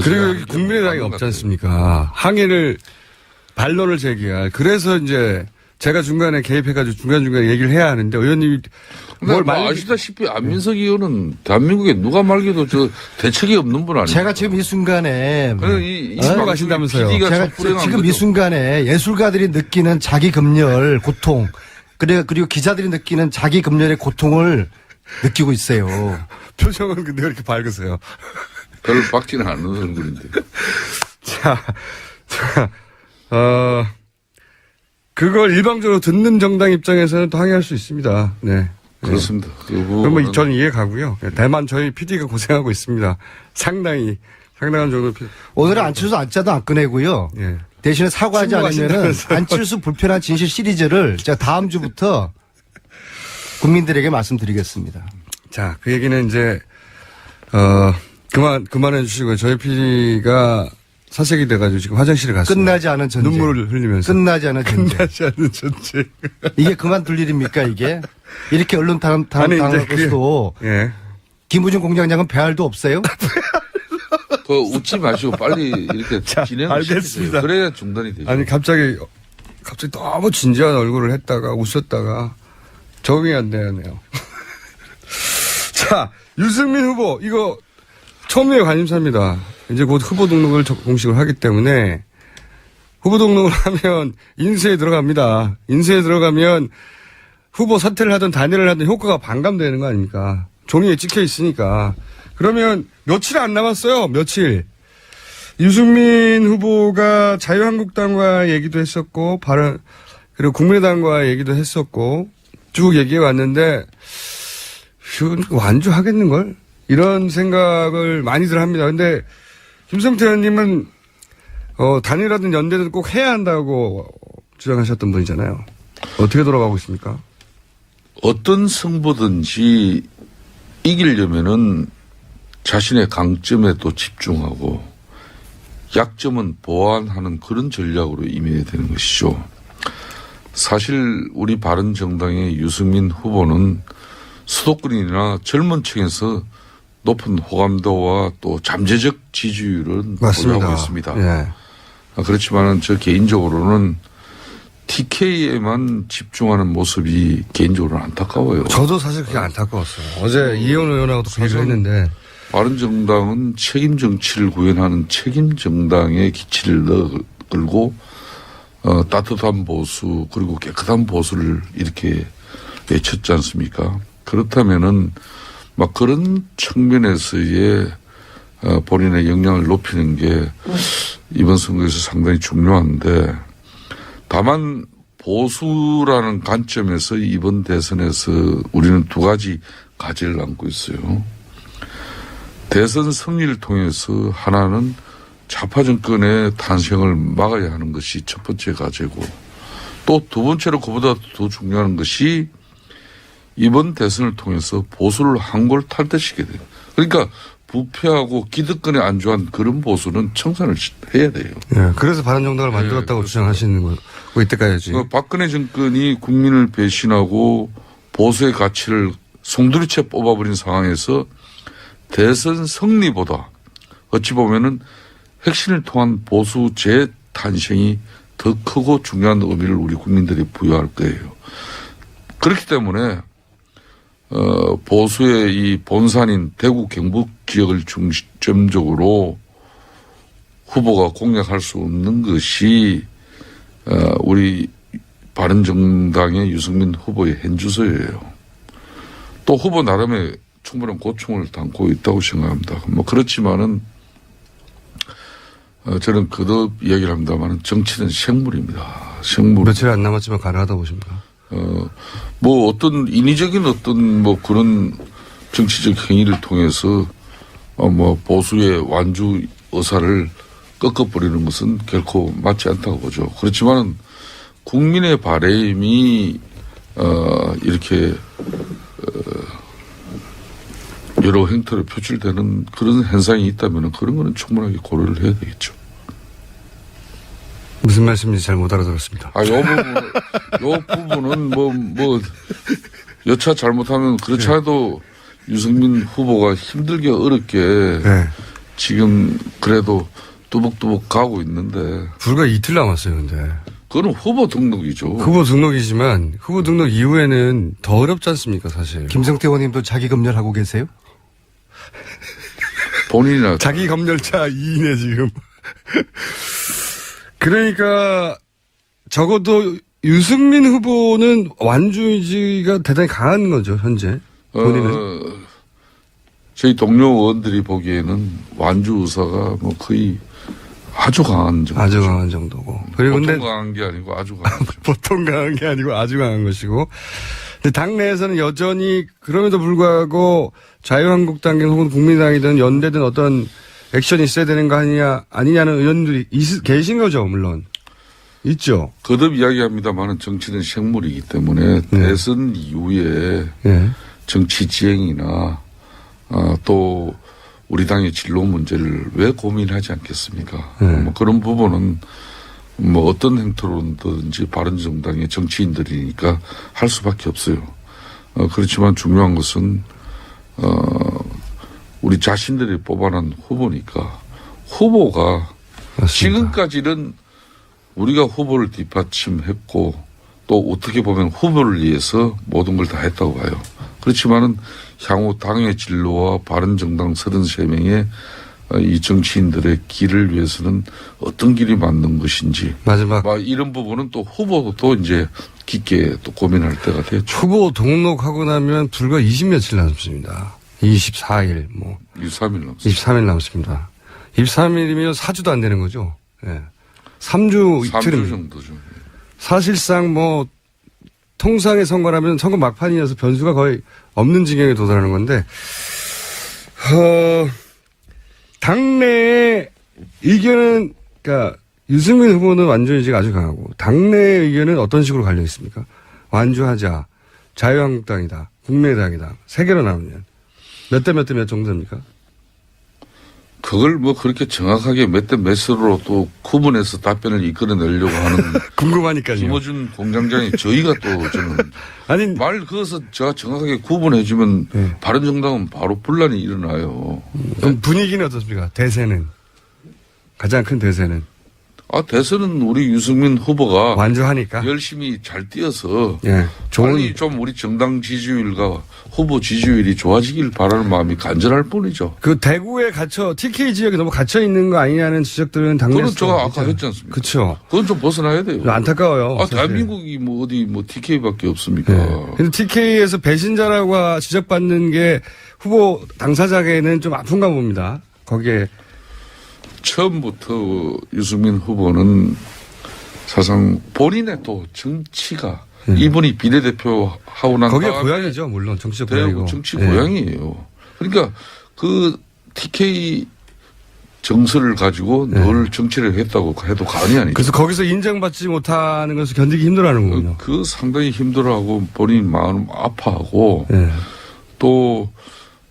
그리고 여기 국민의당이 없지 않습니까? 항의를, 반론을 제기할. 그래서 이제 제가 중간에 개입해가지고 중간중간에 얘기를 해야 하는데 의원님이 뭘 뭐 아시다시피 안민석 의원은 대한민국에 누가 말겨도 저 대책이 없는 분 아니에요? 제가 지금 이 순간에 침묵하신다면서요. 제가 지금 이 순간에 예술가들이 느끼는 자기 금열 고통 그리고 기자들이 느끼는 자기 금열의 고통을 느끼고 있어요. 표정은 근데 왜 이렇게 밝으세요? 별로 박지는 않는 얼굴인데. 그걸 일방적으로 듣는 정당 입장에서는 또 항의할 수 있습니다. 네. 그렇습니다. 그러면 저는 이해 가고요. 다만 저희 PD가 고생하고 있습니다. 상당한 정도. 오늘은 안철수 안짜도 안 꺼내고요. 예. 대신에 사과하지 않으면은 침묵하신다면서요. 안철수 불편한 진실 시리즈를 제가 다음 주부터 국민들에게 말씀드리겠습니다. 자, 그 얘기는 이제, 그만해 주시고요. 저희 PD가 사색이 돼가지고 지금 화장실에 갔어요. 끝나지 않은 전쟁. 눈물을 흘리면서. 끝나지 않은 전쟁. 끝나지 않은 전쟁. 이게 그만둘 일입니까 이게? 이렇게 언론 아니, 당한 이제 것도 예. 김우중 공장장은 배알도 없어요? 그 웃지 마시고 빨리 이렇게 진행을 시키세요. 알겠습니다. 그래야 중단이 되죠. 아니, 갑자기 너무 진지한 얼굴을 했다가 웃었다가 적응이 안 되네요. 자, 유승민 후보, 이거 처음에 관심사입니다. 이제 곧 후보 등록을 공식으로 하기 때문에 후보 등록을 하면 인수에 들어갑니다. 인수에 들어가면 후보 사퇴를 하든 단일을 하든 효과가 반감되는 거 아닙니까? 종이에 찍혀 있으니까. 그러면 며칠 안 남았어요. 며칠. 유승민 후보가 자유한국당과 얘기도 했었고, 그리고 국민의당과 얘기도 했었고, 쭉 얘기해 왔는데, 완주하겠는걸? 이런 생각을 많이들 합니다. 근데, 김성태 의원님은, 단일하든 연대든 꼭 해야 한다고 주장하셨던 분이잖아요. 어떻게 돌아가고 있습니까? 어떤 승부든지 이기려면은 자신의 강점에 또 집중하고 약점은 보완하는 그런 전략으로 임해야 되는 것이죠. 사실 우리 바른정당의 유승민 후보는 수도권이나 젊은 층에서 높은 호감도와 또 잠재적 지지율은 보유하고 있습니다. 예. 그렇지만은 저 개인적으로는 TK에만 집중하는 모습이 개인적으로는 안타까워요. 저도 사실 그게 안타까웠어요. 어제 이혜원 의원하고도 그 얘기를 했는데. 바른정당은 책임 정치를 구현하는 책임 정당의 기치를 걸고 따뜻한 보수 그리고 깨끗한 보수를 이렇게 외쳤지 않습니까? 그렇다면은 막 그런 측면에서의 본인의 역량을 높이는 게 이번 선거에서 상당히 중요한데 다만 보수라는 관점에서 이번 대선에서 우리는 두 가지 과제를 안고 있어요. 대선 승리를 통해서 하나는 좌파 정권의 탄생을 막아야 하는 것이 첫 번째 과제고 또 두 번째로 그보다 더 중요한 것이 이번 대선을 통해서 보수를 한골 탈퇴시켜야 돼요. 그러니까 부패하고 기득권에 안주한 그런 보수는 청산을 해야 돼요. 예, 그래서 바른정당을 만들었다고 주장하시는 거고 이때까지. 박근혜 정권이 국민을 배신하고 보수의 가치를 송두리째 뽑아버린 상황에서 대선 승리보다 어찌 보면은 혁신을 통한 보수 재탄생이 더 크고 중요한 의미를 우리 국민들이 부여할 거예요. 그렇기 때문에 보수의 이 본산인 대구 경북 지역을 중점적으로 후보가 공략할 수 없는 것이 우리 바른정당의 유승민 후보의 현주소예요. 또 후보 나름의 충분한 고충을 담고 있다고 생각합니다. 뭐 그렇지만은 저는 거듭 이야기를 합니다만 정치는 생물입니다. 생물. 며칠 안 남았지만 가능하다고 보십니까? 뭐 어떤 인위적인 어떤 뭐 그런 정치적 행위를 통해서 뭐 보수의 완주 의사를 꺾어버리는 것은 결코 맞지 않다고 보죠. 그렇지만은 국민의 바람이 이렇게 여러 행태로 표출되는 그런 현상이 있다면 그런 거는 충분하게 고려를 해야 되겠죠. 무슨 말씀인지 잘 못 알아들었습니다. 요 부분은 여차 잘못하면 그렇지 않아도 유승민 후보가 힘들게 어렵게 네. 지금 그래도 뚜벅뚜벅 가고 있는데. 불과 이틀 남았어요, 근데. 그거는 후보 등록이죠. 후보 등록이지만 후보 등록 이후에는 더 어렵지 않습니까, 사실. 김성태 의원님도 자기 검열하고 계세요? 본인이나. 자기 검열차 2인에 지금. 그러니까 적어도 유승민 후보는 완주 의지가 대단히 강한 거죠, 현재. 본인은. 저희 동료 의원들이 보기에는 완주 의사가 뭐 거의 아주 강한 정도. 아주 강한 정도고. 그리고 보통 근데 강한 게 아니고 아주 강한 거죠. 보통 강한 게 아니고 아주 강한 것이고. 근데 당내에서는 여전히 그럼에도 불구하고 자유한국당이든 혹은 국민당이든 연대든 어떤 액션이 있어야 되는 거 아니냐는 의원들이 계신 거죠, 물론. 있죠. 거듭 이야기합니다만은 정치는 생물이기 때문에 대선 이후에 정치 지행이나 또 우리 당의 진로 문제를 왜 고민하지 않겠습니까? 뭐 그런 부분은 뭐 어떤 행태로든지 바른정당의 정치인들이니까 할 수밖에 없어요. 그렇지만 중요한 것은 우리 자신들이 뽑아낸 후보니까 후보가 맞습니다. 지금까지는 우리가 후보를 뒷받침했고 또 어떻게 보면 후보를 위해서 모든 걸 다 했다고 봐요. 그렇지만은 향후 당의 진로와 바른정당 33명의 이 정치인들의 길을 위해서는 어떤 길이 맞는 것인지. 마지막. 이런 부분은 또 후보도 이제 깊게 또 고민할 때가 됐죠. 후보 등록하고 나면 불과 20며칠 남습니다. 24일, 23일 남았어요. 23일 남습니다. 23일이면 4주도 안 되는 거죠. 예. 3주 3주 이틀은. 정도죠. 사실상 통상의 선거라면 선거 막판이어서 변수가 거의 없는 지경에 도달하는 건데, 당내의 의견은, 그러니까 유승민 후보는 완주 의지가 아주 강하고, 당내의 의견은 어떤 식으로 갈려 있습니까? 완주하자, 자유한국당이다, 국민의당이다, 세 개로 나누면 몇 대 몇 대 몇 정도입니까? 그걸 그렇게 정확하게 몇 대 몇으로 또 구분해서 답변을 이끌어내려고 하는 궁금하니까요. 김어준 공장장이 저희가 또 저는 아니 말 그어서 제가 정확하게 구분해주면 바른정당은 바로 분란이 일어나요. 그럼 분위기는 어떻습니까? 대세는 가장 큰 대세는 대선은 우리 유승민 후보가 완주하니까 열심히 잘 뛰어서 좋은 빨리 좀 우리 정당 지지율과 후보 지지율이 좋아지길 바라는 마음이 간절할 뿐이죠. 그 대구에 TK 지역에 너무 갇혀 있는 거 아니냐는 지적들은 당내에서 그건 제가 아까 했지 않습니까? 그렇죠. 그건 좀 벗어나야 돼요. 안타까워요. 사실. 대한민국이 어디 TK밖에 없습니까? 근데 TK에서 배신자라고 지적받는 게 후보 당사자에게는 좀 아픈가 봅니다. 거기에 처음부터 유승민 후보는 사실상 본인의 또 정치가 이분이 비례대표 하고 난 거기가 다음에 고향이죠. 물론 정치적 고향이고. 대구 정치 고향이에요. 그러니까 그 TK 정서를 가지고 늘 정치를 했다고 해도 과언이 아니죠. 그래서 거기서 인정받지 못하는 것을 견디기 힘들어하는 거군요. 그 상당히 힘들어하고 본인 마음 아파하고 또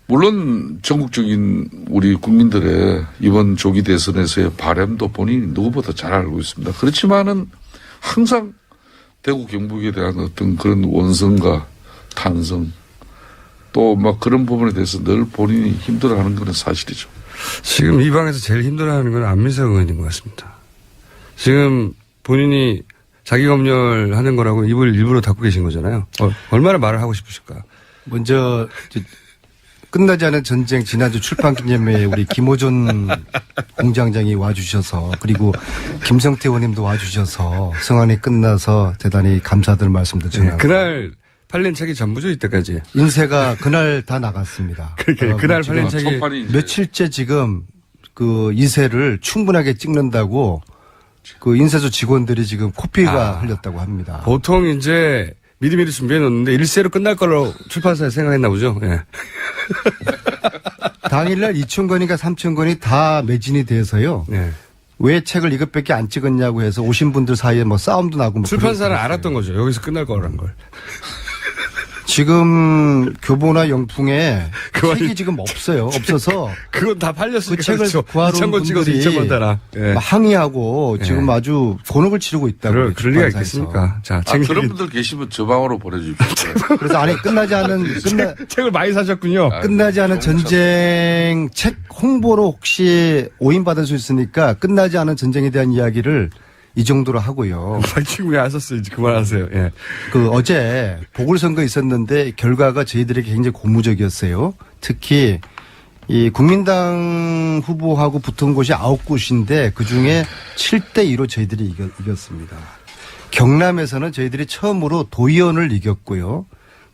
물론 전국적인 우리 국민들의 이번 조기 대선에서의 바람도 본인이 누구보다 잘 알고 있습니다. 그렇지만은 항상 대구 경북에 대한 어떤 그런 원성과 탄성 또 그런 부분에 대해서 늘 본인이 힘들어하는 건 사실이죠. 지금 이 방에서 제일 힘들어하는 건 안민석 의원인 것 같습니다. 지금 본인이 자기 검열하는 거라고 입을 일부러 닫고 계신 거잖아요. 얼마나 말을 하고 싶으실까? 먼저 끝나지 않은 전쟁 지난주 출판 기념회에 우리 김호준 공장장이 와주셔서 그리고 김성태 의원님도 와주셔서 성안이 끝나서 대단히 감사들 말씀도 전하고 그날 팔린 책이 전부죠, 이때까지. 인쇄가 그날 다 나갔습니다. 그날 지금 팔린 책이 첫판이 이제 며칠째 지금 그 인쇄를 충분하게 찍는다고 그 인쇄소 직원들이 지금 코피가 흘렸다고 합니다. 보통 이제 미리미리 준비해 놓는데 일세로 끝날 걸로 출판사에 생각했나 보죠. 예. 당일날 2,000권인가 3,000권이 다 매진이 돼서요. 예. 왜 책을 이것밖에 안 찍었냐고 해서 오신 분들 사이에 뭐 싸움도 나고 뭐 출판사는 그랬어요. 알았던 거죠. 여기서 끝날 거라는 걸. 지금 교보나 영풍에 그거 책이 지금 없어요. 없어서 그건 다 팔렸으니까. 그 책을 그렇죠. 구하러 온 2,000권 찍어서 분들이 2,000권 달아. 예. 막 항의하고 지금 아주 곤혹을 치르고 있다고. 그럴 리가 출판사에서. 있겠습니까? 자, 그런 분들 계시면 저 방으로 보내주십시오. 그래서 아니 끝나지 않은 책을 많이 사셨군요. 끝나지 않은 전쟁 책 홍보로 혹시 오인받을 수 있으니까 끝나지 않은 전쟁에 대한 이야기를 이 정도로 하고요. 지금 왜 안 썼어요? 이제 그만하세요. 예. 그 어제 보궐선거 있었는데 결과가 저희들에게 굉장히 고무적이었어요. 특히 이 국민당 후보하고 붙은 곳이 9곳인데 그중에 7대2로 저희들이 이겼습니다. 경남에서는 저희들이 처음으로 도의원을 이겼고요.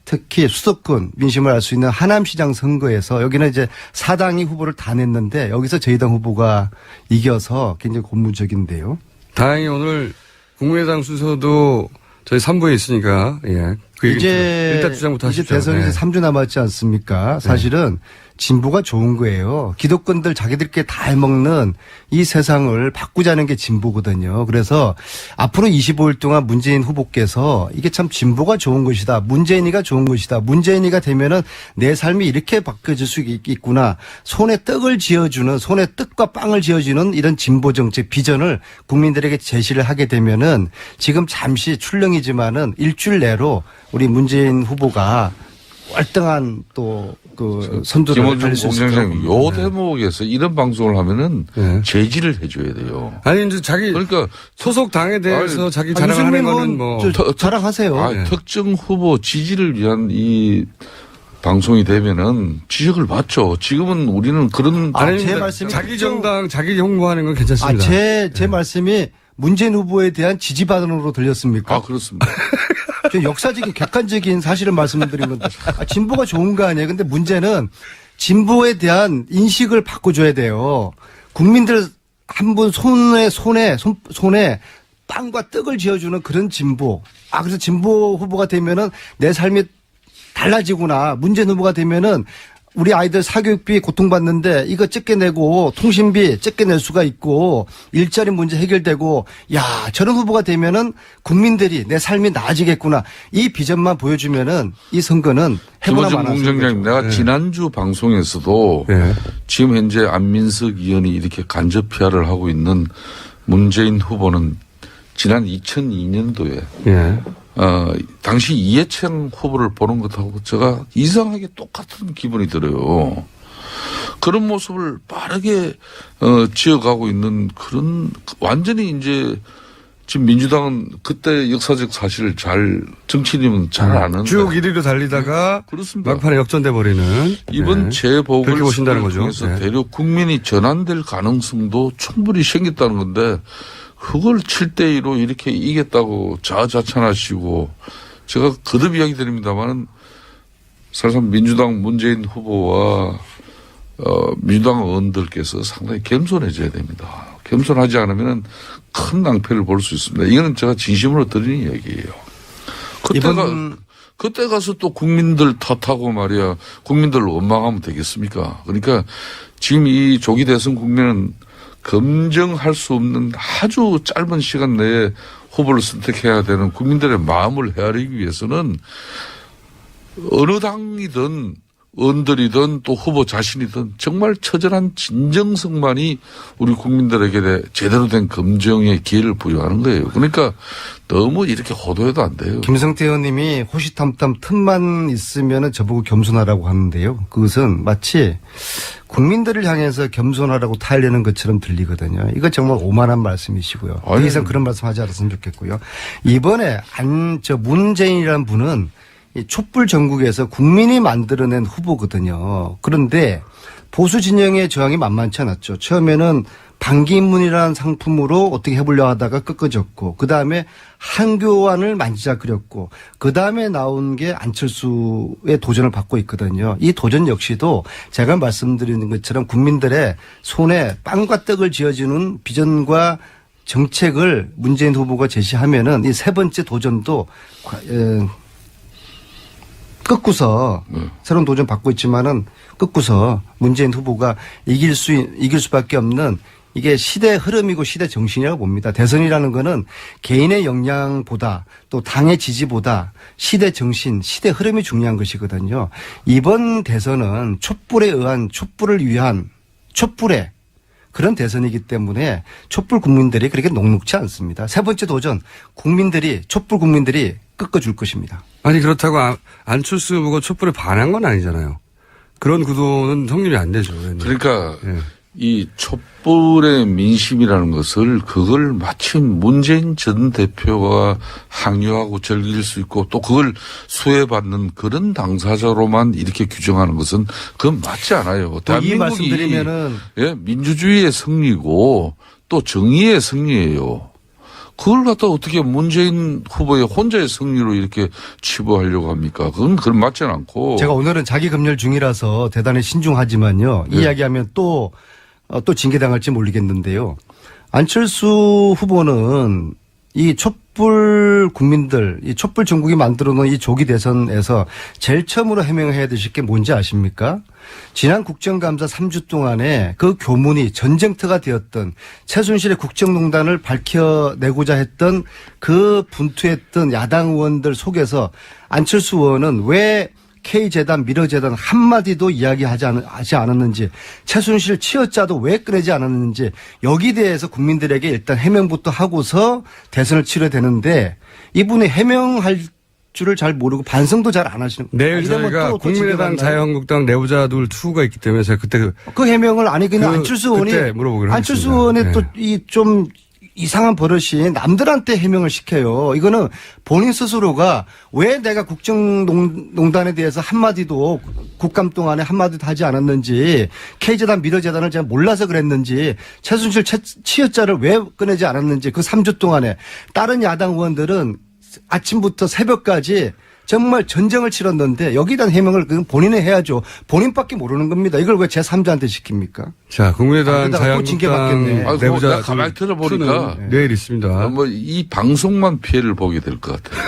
특히 수도권 민심을 알 수 있는 하남시장 선거에서 여기는 이제 사당이 후보를 다 냈는데 여기서 저희 당 후보가 이겨서 굉장히 고무적인데요. 다행히 오늘 국민의당 순서도 저희 3부에 있으니까, 예. 그 얘기 일단 주장부터 이제 하십시오. 대선이 예. 이제 3주 남았지 않습니까? 사실은 진보가 좋은 거예요. 기득권들 자기들끼리 다 해먹는 이 세상을 바꾸자는 게 진보거든요. 그래서 앞으로 25일 동안 문재인 후보께서 이게 참 진보가 좋은 것이다. 문재인이가 좋은 것이다. 문재인이가 되면은 내 삶이 이렇게 바뀌어질 수 있구나. 손에 떡을 쥐어주는, 손에 떡과 빵을 쥐어주는 이런 진보 정책 비전을 국민들에게 제시를 하게 되면은 지금 잠시 출렁이지만은 일주일 내로 우리 문재인 후보가 월등한 또 그 선두를 김호준 달릴 수 있을 공장장님, 거라고 요 대목에서 이런 방송을 하면은 제지를 해줘야 돼요. 아니, 이제 자기 그러니까 소속 당에 대해서 아니, 자기 자랑을 하는 유승민 거는 뭐. 의원 자랑하세요. 특정 후보 지지를 위한 이 방송이 되면은 지적을 받죠. 지금은 우리는 그런 아닙니다. 제 말씀이 자기 정당, 자기 홍보하는 건 괜찮습니다. 제 말씀이 문재인 후보에 대한 지지 반응으로 들렸습니까? 그렇습니다. 저 역사적인 객관적인 사실을 말씀드린 건데 진보가 좋은 거 아니에요. 근데 문제는 진보에 대한 인식을 바꿔줘야 돼요. 국민들 한 분 손에 빵과 떡을 쥐어주는 그런 진보. 그래서 진보 후보가 되면은 내 삶이 달라지구나. 문재인 후보가 되면은 우리 아이들 사교육비 고통받는데 이거 적게 내고 통신비 적게 낼 수가 있고 일자리 문제 해결되고 야 저런 후보가 되면은 국민들이 내 삶이 나아지겠구나. 이 비전만 보여주면은 이 선거는 해보나 김호준 마나. 공장장님, 내가 지난주 방송에서도 지금 현재 안민석 의원이 이렇게 간접 PR을 하고 있는 문재인 후보는 지난 2002년도에 당시 이해창 후보를 보는 것하고 제가 이상하게 똑같은 기분이 들어요. 그런 모습을 빠르게 지어가고 있는 그런 완전히 이제 지금 민주당은 그때 역사적 사실을 정치인이면 잘 아는데 쭉 1위로 달리다가 그렇습니다. 막판에 역전돼 버리는 이번 그렇게 재보궐 보신다는 선거를 거죠. 통해서 대륙 국민이 전환될 가능성도 충분히 생겼다는 건데 그걸 7대2로 이렇게 이겼다고 자아자찬하시고 제가 거듭 이야기 드립니다만은 사실상 민주당 문재인 후보와 민주당 의원들께서 상당히 겸손해져야 됩니다. 겸손하지 않으면 큰 낭패를 볼 수 있습니다. 이거는 제가 진심으로 드리는 이야기예요. 그때 가서 또 국민들 탓하고 말이야 국민들을 원망하면 되겠습니까? 그러니까 지금 이 조기 대선 국면은 검증할 수 없는 아주 짧은 시간 내에 후보를 선택해야 되는 국민들의 마음을 헤아리기 위해서는 어느 당이든 의원들이든 또 후보 자신이든 정말 처절한 진정성만이 우리 국민들에게 제대로 된 검증의 기회를 부여하는 거예요. 그러니까 너무 이렇게 호도해도 안 돼요. 김성태 의원님이 호시탐탐 틈만 있으면 저보고 겸손하라고 하는데요. 그것은 마치 국민들을 향해서 겸손하라고 타일내는 것처럼 들리거든요. 이거 정말 오만한 말씀이시고요. 더 이상 그런 말씀 하지 않았으면 좋겠고요. 이번에 문재인이라는 분은 이 촛불 전국에서 국민이 만들어낸 후보거든요. 그런데 보수 진영의 저항이 만만치 않았죠. 처음에는 반기문이라는 상품으로 어떻게 해보려 하다가 꺾어졌고, 그 다음에 한교안을 만지작거렸고, 그 다음에 나온 게 안철수의 도전을 받고 있거든요. 이 도전 역시도 제가 말씀드리는 것처럼 국민들의 손에 빵과 떡을 쥐어주는 비전과 정책을 문재인 후보가 제시하면은 이 세 번째 도전도 끄고서 새로운 도전 받고 있지만은 끄고서 문재인 후보가 이길 수밖에 없는 이게 시대 흐름이고 시대 정신이라고 봅니다. 대선이라는 거는 개인의 역량보다 또 당의 지지보다 시대 정신, 시대 흐름이 중요한 것이거든요. 이번 대선은 촛불에 의한 촛불을 위한 촛불의 그런 대선이기 때문에 촛불 국민들이 그렇게 녹록지 않습니다. 세 번째 도전 촛불 국민들이 꺾어줄 것입니다. 아니 그렇다고 안철수 후보가 촛불에 반한 건 아니잖아요. 그런 구도는 성립이 안 되죠. 그러니까 예. 이 촛불의 민심이라는 것을 그걸 마침 문재인 전 대표가 항유하고 즐길 수 있고 또 그걸 수혜받는 그런 당사자로만 이렇게 규정하는 것은 그건 맞지 않아요. 이 말씀드리면은 예, 민주주의의 승리고 또 정의의 승리예요. 그걸 갖다 어떻게 문재인 후보의 혼자의 승리로 이렇게 치부하려고 합니까? 그건 맞지는 않고. 제가 오늘은 자기 검열 중이라서 대단히 신중하지만요. 이 이야기하면 또 징계당할지 모르겠는데요. 안철수 후보는 이 촛불 국민들, 이 촛불 전국이 만들어 놓은 이 조기 대선에서 제일 처음으로 해명해야 되실 게 뭔지 아십니까? 지난 국정감사 3주 동안에 그 교문이 전쟁터가 되었던 최순실의 국정농단을 밝혀내고자 했던 그 분투했던 야당 의원들 속에서 안철수 의원은 왜 K재단, 미러재단 한마디도 이야기하지 않았는지, 최순실 치여자도 왜 꺼내지 않았는지, 여기 대해서 국민들에게 일단 해명부터 하고서 대선을 치러야 되는데, 이분이 해명할 줄을 잘 모르고 반성도 잘 안 하시는 거예요. 내일 저희가 국민의당 자유한국당 내부자들 투구가 있기 때문에 제가 그때 그 해명을 아니 그냥 안철수 의원이 안철수 의원의 또 이 좀 이상한 버릇이 남들한테 해명을 시켜요. 이거는 본인 스스로가 왜 내가 국정농단에 대해서 한마디도 국감 동안에 한마디도 하지 않았는지, K재단, 미러재단을 제가 몰라서 그랬는지, 최순실 치여자를 왜 꺼내지 않았는지 그 3주 동안에 다른 야당 의원들은 아침부터 새벽까지 정말 전쟁을 치렀는데 여기에 대한 해명을 본인이 해야죠. 본인밖에 모르는 겁니다. 이걸 왜 제3자한테 시킵니까? 자, 국민의당 자유한국당 내부자 가만히 들어보니까 내일 있습니다. 뭐 이 방송만 피해를 보게 될 것 같아요.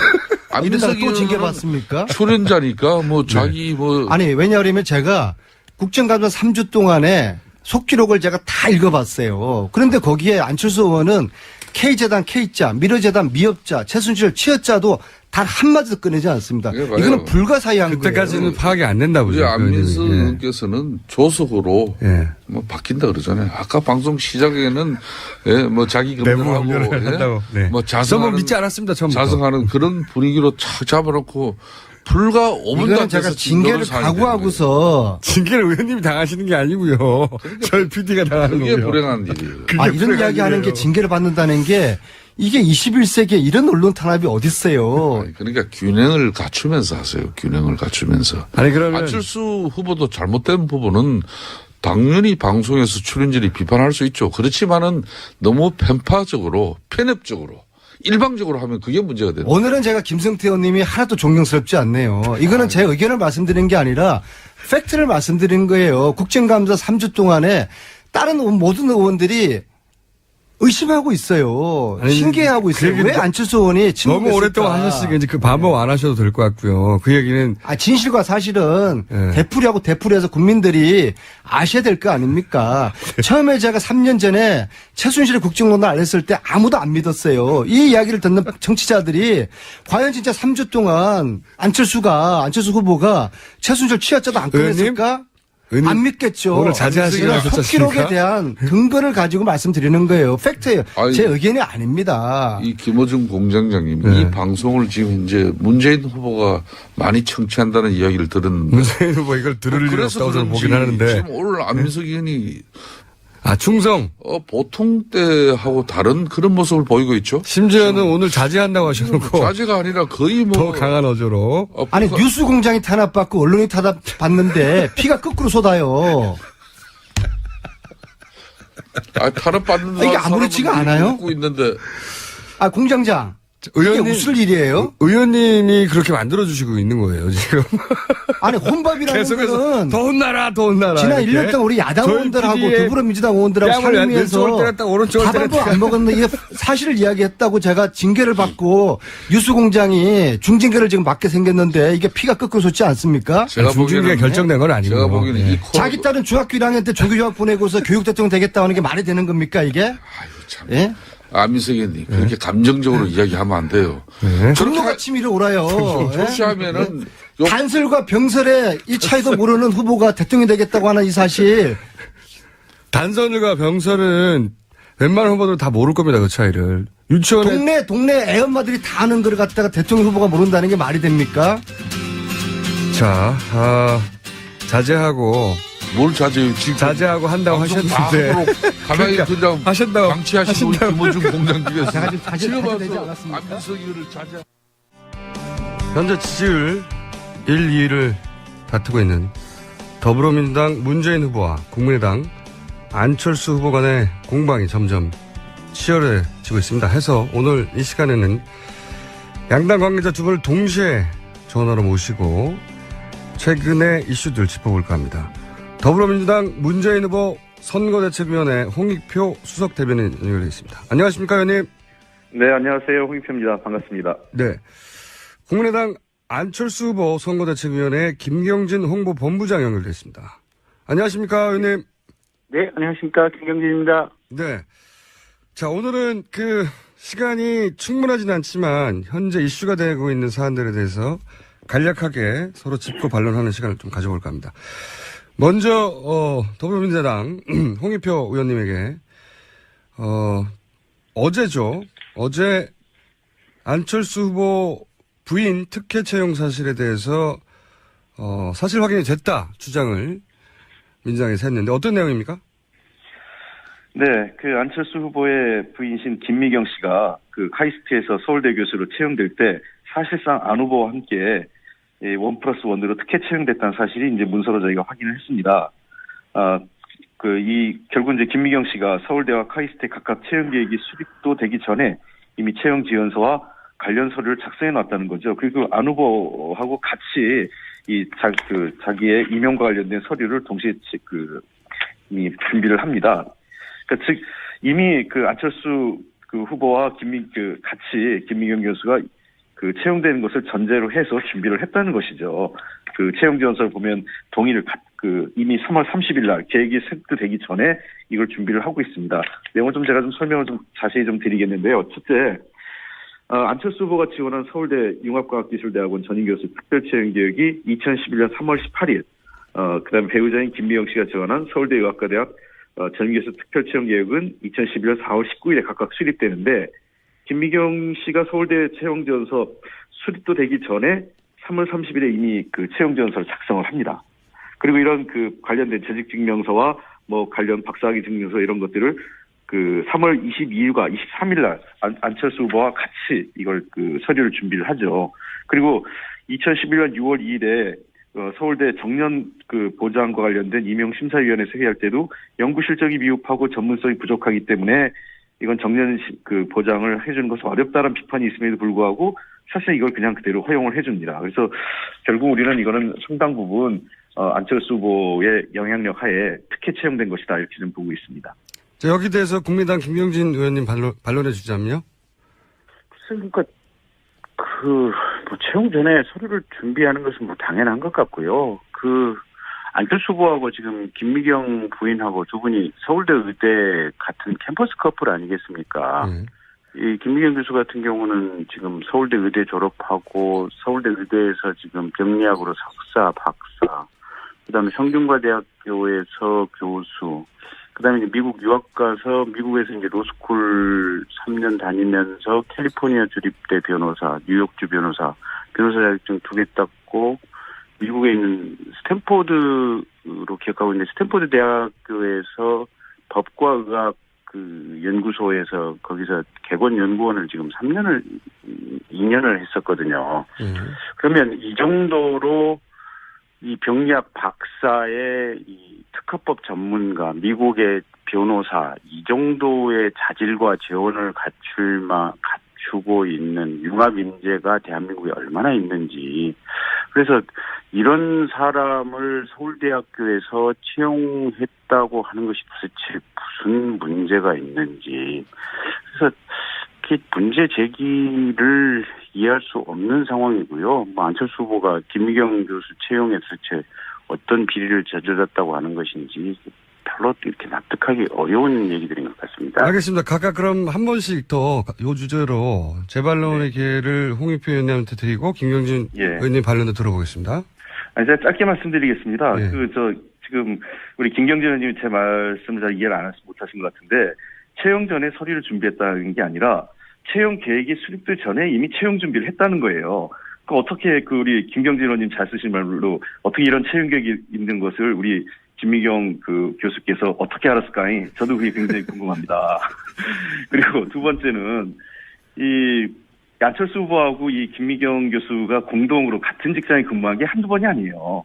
이러다가 또 징계받습니까? 출연자니까 뭐 자기 뭐 아니 왜냐하면 제가 국정감사 3주 동안에 속기록을 제가 다 읽어봤어요. 그런데 거기에 안철수 의원은 K재단 K자, 미러재단 미업자, 최순실 치여자도 단 한마디도 꺼내지 않습니다. 이거는 불가사의한 거예요. 그때까지는 파악이 안 된다 보죠. 안민수 의원께서는 조속으로 뭐 바뀐다 그러잖아요. 아까 방송 시작에는 뭐 자기 검열하고 뭐 자성을 믿지 않았습니다. 처음부터. 자성하는 그런 분위기로 착 잡아놓고 불과 5분도 안 제가 징계를 각오하고서 징계를 의원님이 당하시는 게 아니고요. 저희 PD가 당하는 거예요. 그게 불행한 일이에요. 이런 이야기하는 게 징계를 받는다는 게 이게 21세기에 이런 언론 탄압이 어디 있어요. 그러니까 균형을 갖추면서 하세요. 균형을 갖추면서. 아니 그러면 안철수 후보도 잘못된 부분은 당연히 방송에서 출연진이 비판할 수 있죠. 그렇지만은 너무 편파적으로 편협적으로 일방적으로 하면 그게 문제가 돼요. 오늘은 제가 김성태 의원님이 하나도 존경스럽지 않네요. 이거는 제 의견을 말씀드린 게 아니라 팩트를 말씀드린 거예요. 국정감사 3주 동안에 다른 모든 의원들이 의심하고 있어요. 아니, 신기해하고 있어요. 왜 안철수 의원이 너무 오랫동안 하셨으니까 이제 그 반복 안 하셔도 될 것 같고요. 그 얘기는 진실과 사실은 되풀이하고 되풀이해서 국민들이 아셔야 될 거 아닙니까? 처음에 제가 3년 전에 최순실의 국정농단 알렸을 때 아무도 안 믿었어요. 이 이야기를 듣는 정치자들이 과연 진짜 3주 동안 안철수 후보가 최순실 치여자도 안 꺼냈을까? 안 믿겠죠. 오늘 자제하시는 속기록에 대한 근거를 가지고 말씀드리는 거예요. 팩트예요. 제 의견이 아닙니다. 이 김어준 공장장님, 이 방송을 지금 현재 문재인 후보가 많이 청취한다는 이야기를 들었는데 문재인 후보 이걸 들을 일 없다고 저는 보긴 하는데 지금 오늘 안민석 의원이 아, 충성. 보통 때하고 다른 그런 모습을 보이고 있죠. 심지어는 오늘 자제한다고 하셔놓고. 자제가 아니라 거의 뭐. 더 강한 어조로. 아니 뉴스 공장이 탄압받고 언론이 탄압받는데 피가 거꾸로 쏟아요. 탄압받는 이게 아무렇지가 않아요? 웃고 있는데. 아 공장장. 이게 웃을 일이에요? 의원님이 그렇게 만들어주시고 있는 거예요, 지금. 아니 혼밥이라는 계속해서 거는 더 혼나라, 더 혼나라. 지난 이렇게. 1년 동안 우리 야당 저희 의원들하고 PD의 더불어민주당 의원들하고 뺨을 상의해서 왼쪽을 때렸다, 오른쪽을 밥 한 번 때렸다. 안 먹었는데 이게 사실을 이야기했다고 제가 징계를 받고 뉴스공장이 중징계를 지금 받게 생겼는데 이게 피가 거꾸로 솟지 않습니까? 제가 중징계 결정된 건 아니고. 제가 보기에는 이 코너. 자기 딸은 중학교 1학년 때 종교조합 보내고서 교육 대통령 되겠다 하는 게 말이 되는 겁니까 이게? 아유, 참. 예? 안민석 의원님, 그렇게 감정적으로 이야기하면 안 돼요. 분노가 치밀어 오라요. 예? 조시하면은. 단설과 병설의 이 차이도 모르는 후보가 대통령이 되겠다고 하는 이 사실. 단설과 병설은 웬만한 후보들 다 모를 겁니다, 그 차이를. 유치원에. 동네 애엄마들이 다 아는 걸 갖다가 대통령 후보가 모른다는 게 말이 됩니까? 자, 자제하고. 뭘 자제해요, 지금. 자제하고 한다고 하셨는데. 가만히 그냥 하신다고. 방치하시고 김어준 공장집에서. 제가 지금 지금 자제되지 와서 않았습니까? 안민석 의원을 자제. 현재 지지율 1, 2위를 다투고 있는 더불어민주당 문재인 후보와 국민의당 안철수 후보 간의 공방이 점점 치열해지고 있습니다. 해서 오늘 이 시간에는 양당 관계자 두 분을 동시에 전화로 모시고 최근의 이슈들 짚어볼까 합니다. 더불어민주당 문재인 후보 선거대책위원회 홍익표 수석 대변인 연결되어 있습니다. 안녕하십니까, 의원님? 네, 안녕하세요. 홍익표입니다. 반갑습니다. 네. 국민의당 안철수 후보 선거대책위원회 김경진 홍보본부장 연결되어 있습니다. 안녕하십니까, 의원님? 네, 안녕하십니까. 김경진입니다. 네. 자, 오늘은 시간이 충분하진 않지만 현재 이슈가 되고 있는 사안들에 대해서 간략하게 서로 짚고 반론하는 시간을 좀 가져볼까 합니다. 먼저, 더불어민주당 홍익표 의원님에게, 어제죠. 어제 안철수 후보 부인 특혜 채용 사실에 대해서, 사실 확인이 됐다 주장을 민주당에서 했는데 어떤 내용입니까? 네, 안철수 후보의 부인이신 김미경 씨가 카이스트에서 서울대 교수로 채용될 때 사실상 안 후보와 함께 1+1으로 특혜 채용됐다는 사실이 이제 문서로 저희가 확인을 했습니다. 결국 이제 김미경 씨가 서울대와 카이스트의 각각 채용 계획이 수립도 되기 전에 이미 채용 지원서와 관련 서류를 작성해 놨다는 거죠. 그리고 안 후보하고 같이 자기의 임용과 관련된 서류를 동시에 이미 준비를 합니다. 그러니까 즉 이미 안철수 후보와 같이 김미경 교수가 채용되는 것을 전제로 해서 준비를 했다는 것이죠. 채용 지원서를 보면 동의를 이미 3월 30일 날 계획이 세트되기 전에 이걸 준비를 하고 있습니다. 내용을 좀 제가 좀 설명을 좀 자세히 좀 드리겠는데요. 첫째, 안철수 후보가 지원한 서울대 융합과학기술대학원 전임교수 특별채용 계획이 2011년 3월 18일, 그다음에 배우자인 김미경 씨가 지원한 서울대 의학과대학 전임교수 특별채용 계획은 2011년 4월 19일에 각각 수립되는데, 김미경 씨가 서울대 채용 지원서 수립도 되기 전에 3월 30일에 이미 채용 지원서를 작성을 합니다. 그리고 이런 관련된 재직 증명서와 관련 박사학위 증명서 이런 것들을 3월 22일과 23일 날 안철수 후보와 같이 이걸 서류를 준비를 하죠. 그리고 2011년 6월 2일에 서울대 정년 보장과 관련된 임용심사위원회에서 회의할 때도 연구 실적이 미흡하고 전문성이 부족하기 때문에 이건 정년 보장을 해주는 것은 어렵다는 비판이 있음에도 불구하고 사실 이걸 그냥 그대로 허용을 해줍니다. 그래서 결국 우리는 이거는 상당 부분 안철수 후보의 영향력 하에 특혜 채용된 것이다 이렇게 좀 보고 있습니다. 자, 여기 대해서 국민의당 김경진 의원님 반론해 주자면요. 그러니까 채용 전에 서류를 준비하는 것은 당연한 것 같고요. 안철수 후보하고 지금 김미경 부인하고 두 분이 서울대 의대 같은 캠퍼스 커플 아니겠습니까? 이 김미경 교수 같은 경우는 지금 서울대 의대 졸업하고 서울대 의대에서 지금 병리학으로 석사, 박사, 그다음에 성균관대학교에서 교수, 그다음에 이제 미국 유학 가서 미국에서 이제 로스쿨 3년 다니면서 캘리포니아 주립대 변호사, 뉴욕주 변호사 자격증 2개 땄고 미국에 있는 스탠포드로 기억하고 있는데 스탠포드 대학교에서 법과 의학 그 연구소에서 거기서 개건 연구원을 지금 2년을 했었거든요. 그러면 이 정도로 이 병리학 박사의 이 특허법 전문가, 미국의 변호사, 이 정도의 자질과 재원을 갖추고 있는 융합 인재가 대한민국에 얼마나 있는지. 그래서 이런 사람을 서울대학교에서 채용했다고 하는 것이 도대체 무슨 문제가 있는지. 그래서 이렇게 문제 제기를 이해할 수 없는 상황이고요. 안철수 후보가 김미경 교수 채용에 도대체 어떤 비리를 저질렀다고 하는 것인지 별로 이렇게 납득하기 어려운 얘기들인 것 같습니다. 알겠습니다. 각각 그럼 한 번씩 더 요 주제로 재반론의 기회를 홍익표 의원님한테 드리고 김경진 의원님 반론도 들어보겠습니다. 제가 짧게 말씀드리겠습니다. 네. 지금 우리 김경진 의원님이 제 말씀을 잘 이해를 못하신 것 같은데 채용 전에 서류를 준비했다는 게 아니라 채용 계획이 수립될 전에 이미 채용 준비를 했다는 거예요. 그럼 어떻게 우리 김경진 의원님 잘 쓰신 말로 어떻게 이런 채용 계획이 있는 것을 우리 김미경 교수께서 어떻게 알았을까요? 저도 그게 굉장히 궁금합니다. 그리고 두 번째는 이 안철수 후보하고 이 김미경 교수가 공동으로 같은 직장에 근무한 게 한두 번이 아니에요.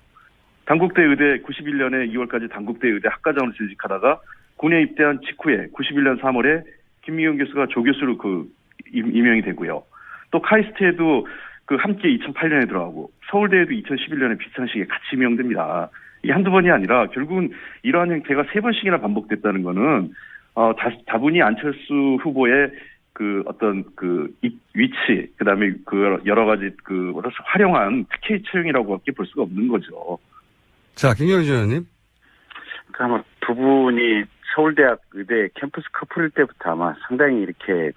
단국대 의대 91년에 2월까지 단국대 의대 학과장으로 재직하다가 군에 입대한 직후에 91년 3월에 김미경 교수가 조교수로 임명이 되고요. 또 카이스트에도 함께 2008년에 들어가고 서울대에도 2011년에 비슷한 시기에 같이 임명됩니다. 이게 한두 번이 아니라 결국은 이러한 형태가 3번씩이나 반복됐다는 거는 다분히 안철수 후보의 위치, 그다음에 여러 가지 활용한 특혜 채용이라고밖에 볼 수가 없는 거죠. 자, 김경진 의원님. 아마 두 분이 서울대학 의대 캠퍼스 커플일 때부터 아마 상당히 이렇게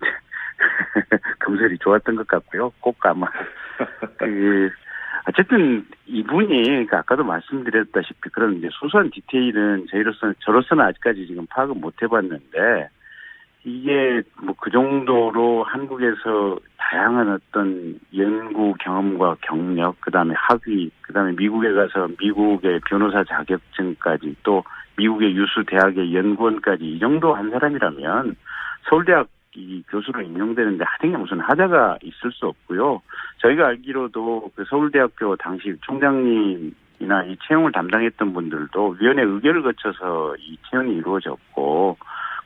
금슬이 좋았던 것 같고요. 꼭 아마 어쨌든 이분이 아까도 말씀드렸다시피 그런 이제 소소한 디테일은 저로서는 아직까지 지금 파악을 못 해봤는데 이게 그 정도로 한국에서 다양한 어떤 연구 경험과 경력, 그다음에 학위, 그다음에 미국에 가서 미국의 변호사 자격증까지 또 미국의 유수 대학의 연구원까지 이 정도 한 사람이라면 서울대학 이 교수로 임명되는데 하등에 무슨 하자가 있을 수 없고요. 저희가 알기로도 서울대학교 당시 총장님이나 이 채용을 담당했던 분들도 위원회 의결을 거쳐서 이 채용이 이루어졌고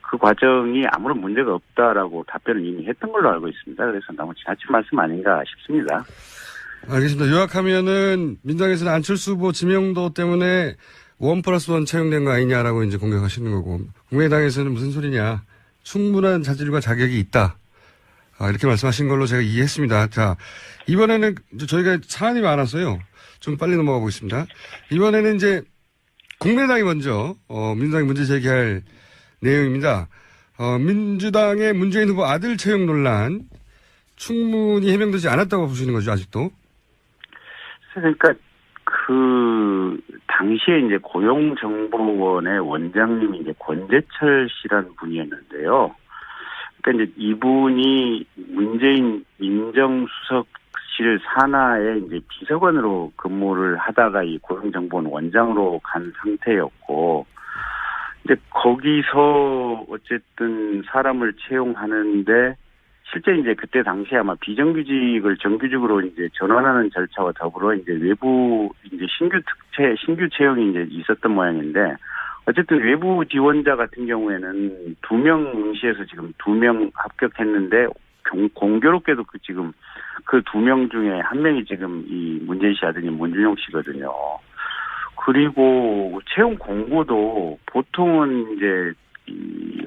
그 과정이 아무런 문제가 없다라고 답변을 이미 했던 걸로 알고 있습니다. 그래서 너무 지나친 말씀 아닌가 싶습니다. 알겠습니다. 요약하면은 민주당에서는 안철수 후보 지명도 때문에 1+1 채용된 거 아니냐라고 이제 공격하시는 거고 국민의당에서는 무슨 소리냐. 충분한 자질과 자격이 있다. 이렇게 말씀하신 걸로 제가 이해했습니다. 자, 이번에는 저희가 사안이 많아서요. 좀 빨리 넘어가 보겠습니다. 이번에는 이제 국민의당이 먼저 민주당이 문제 제기할 내용입니다. 민주당의 문재인 후보 아들 채용 논란 충분히 해명되지 않았다고 보시는 거죠, 아직도? 그러니까 당시에 이제 고용정보원의 원장님이 이제 권재철 씨라는 분이었는데요. 그러니까 이제 이분이 문재인 민정수석실 산하에 이제 비서관으로 근무를 하다가 이 고용정보원 원장으로 간 상태였고, 이제 거기서 어쨌든 사람을 채용하는데 실제 이제 그때 당시에 아마 비정규직을 정규직으로 이제 전환하는 절차와 더불어 이제 외부 이제 신규 채용이 이제 있었던 모양인데 어쨌든 외부 지원자 같은 경우에는 2명 응시해서 지금 2명 합격했는데 공교롭게도 지금 그 2명 중에 1명이 지금 이 문재인 씨 아드님 문준용 씨거든요. 그리고 채용 공고도 보통은 이제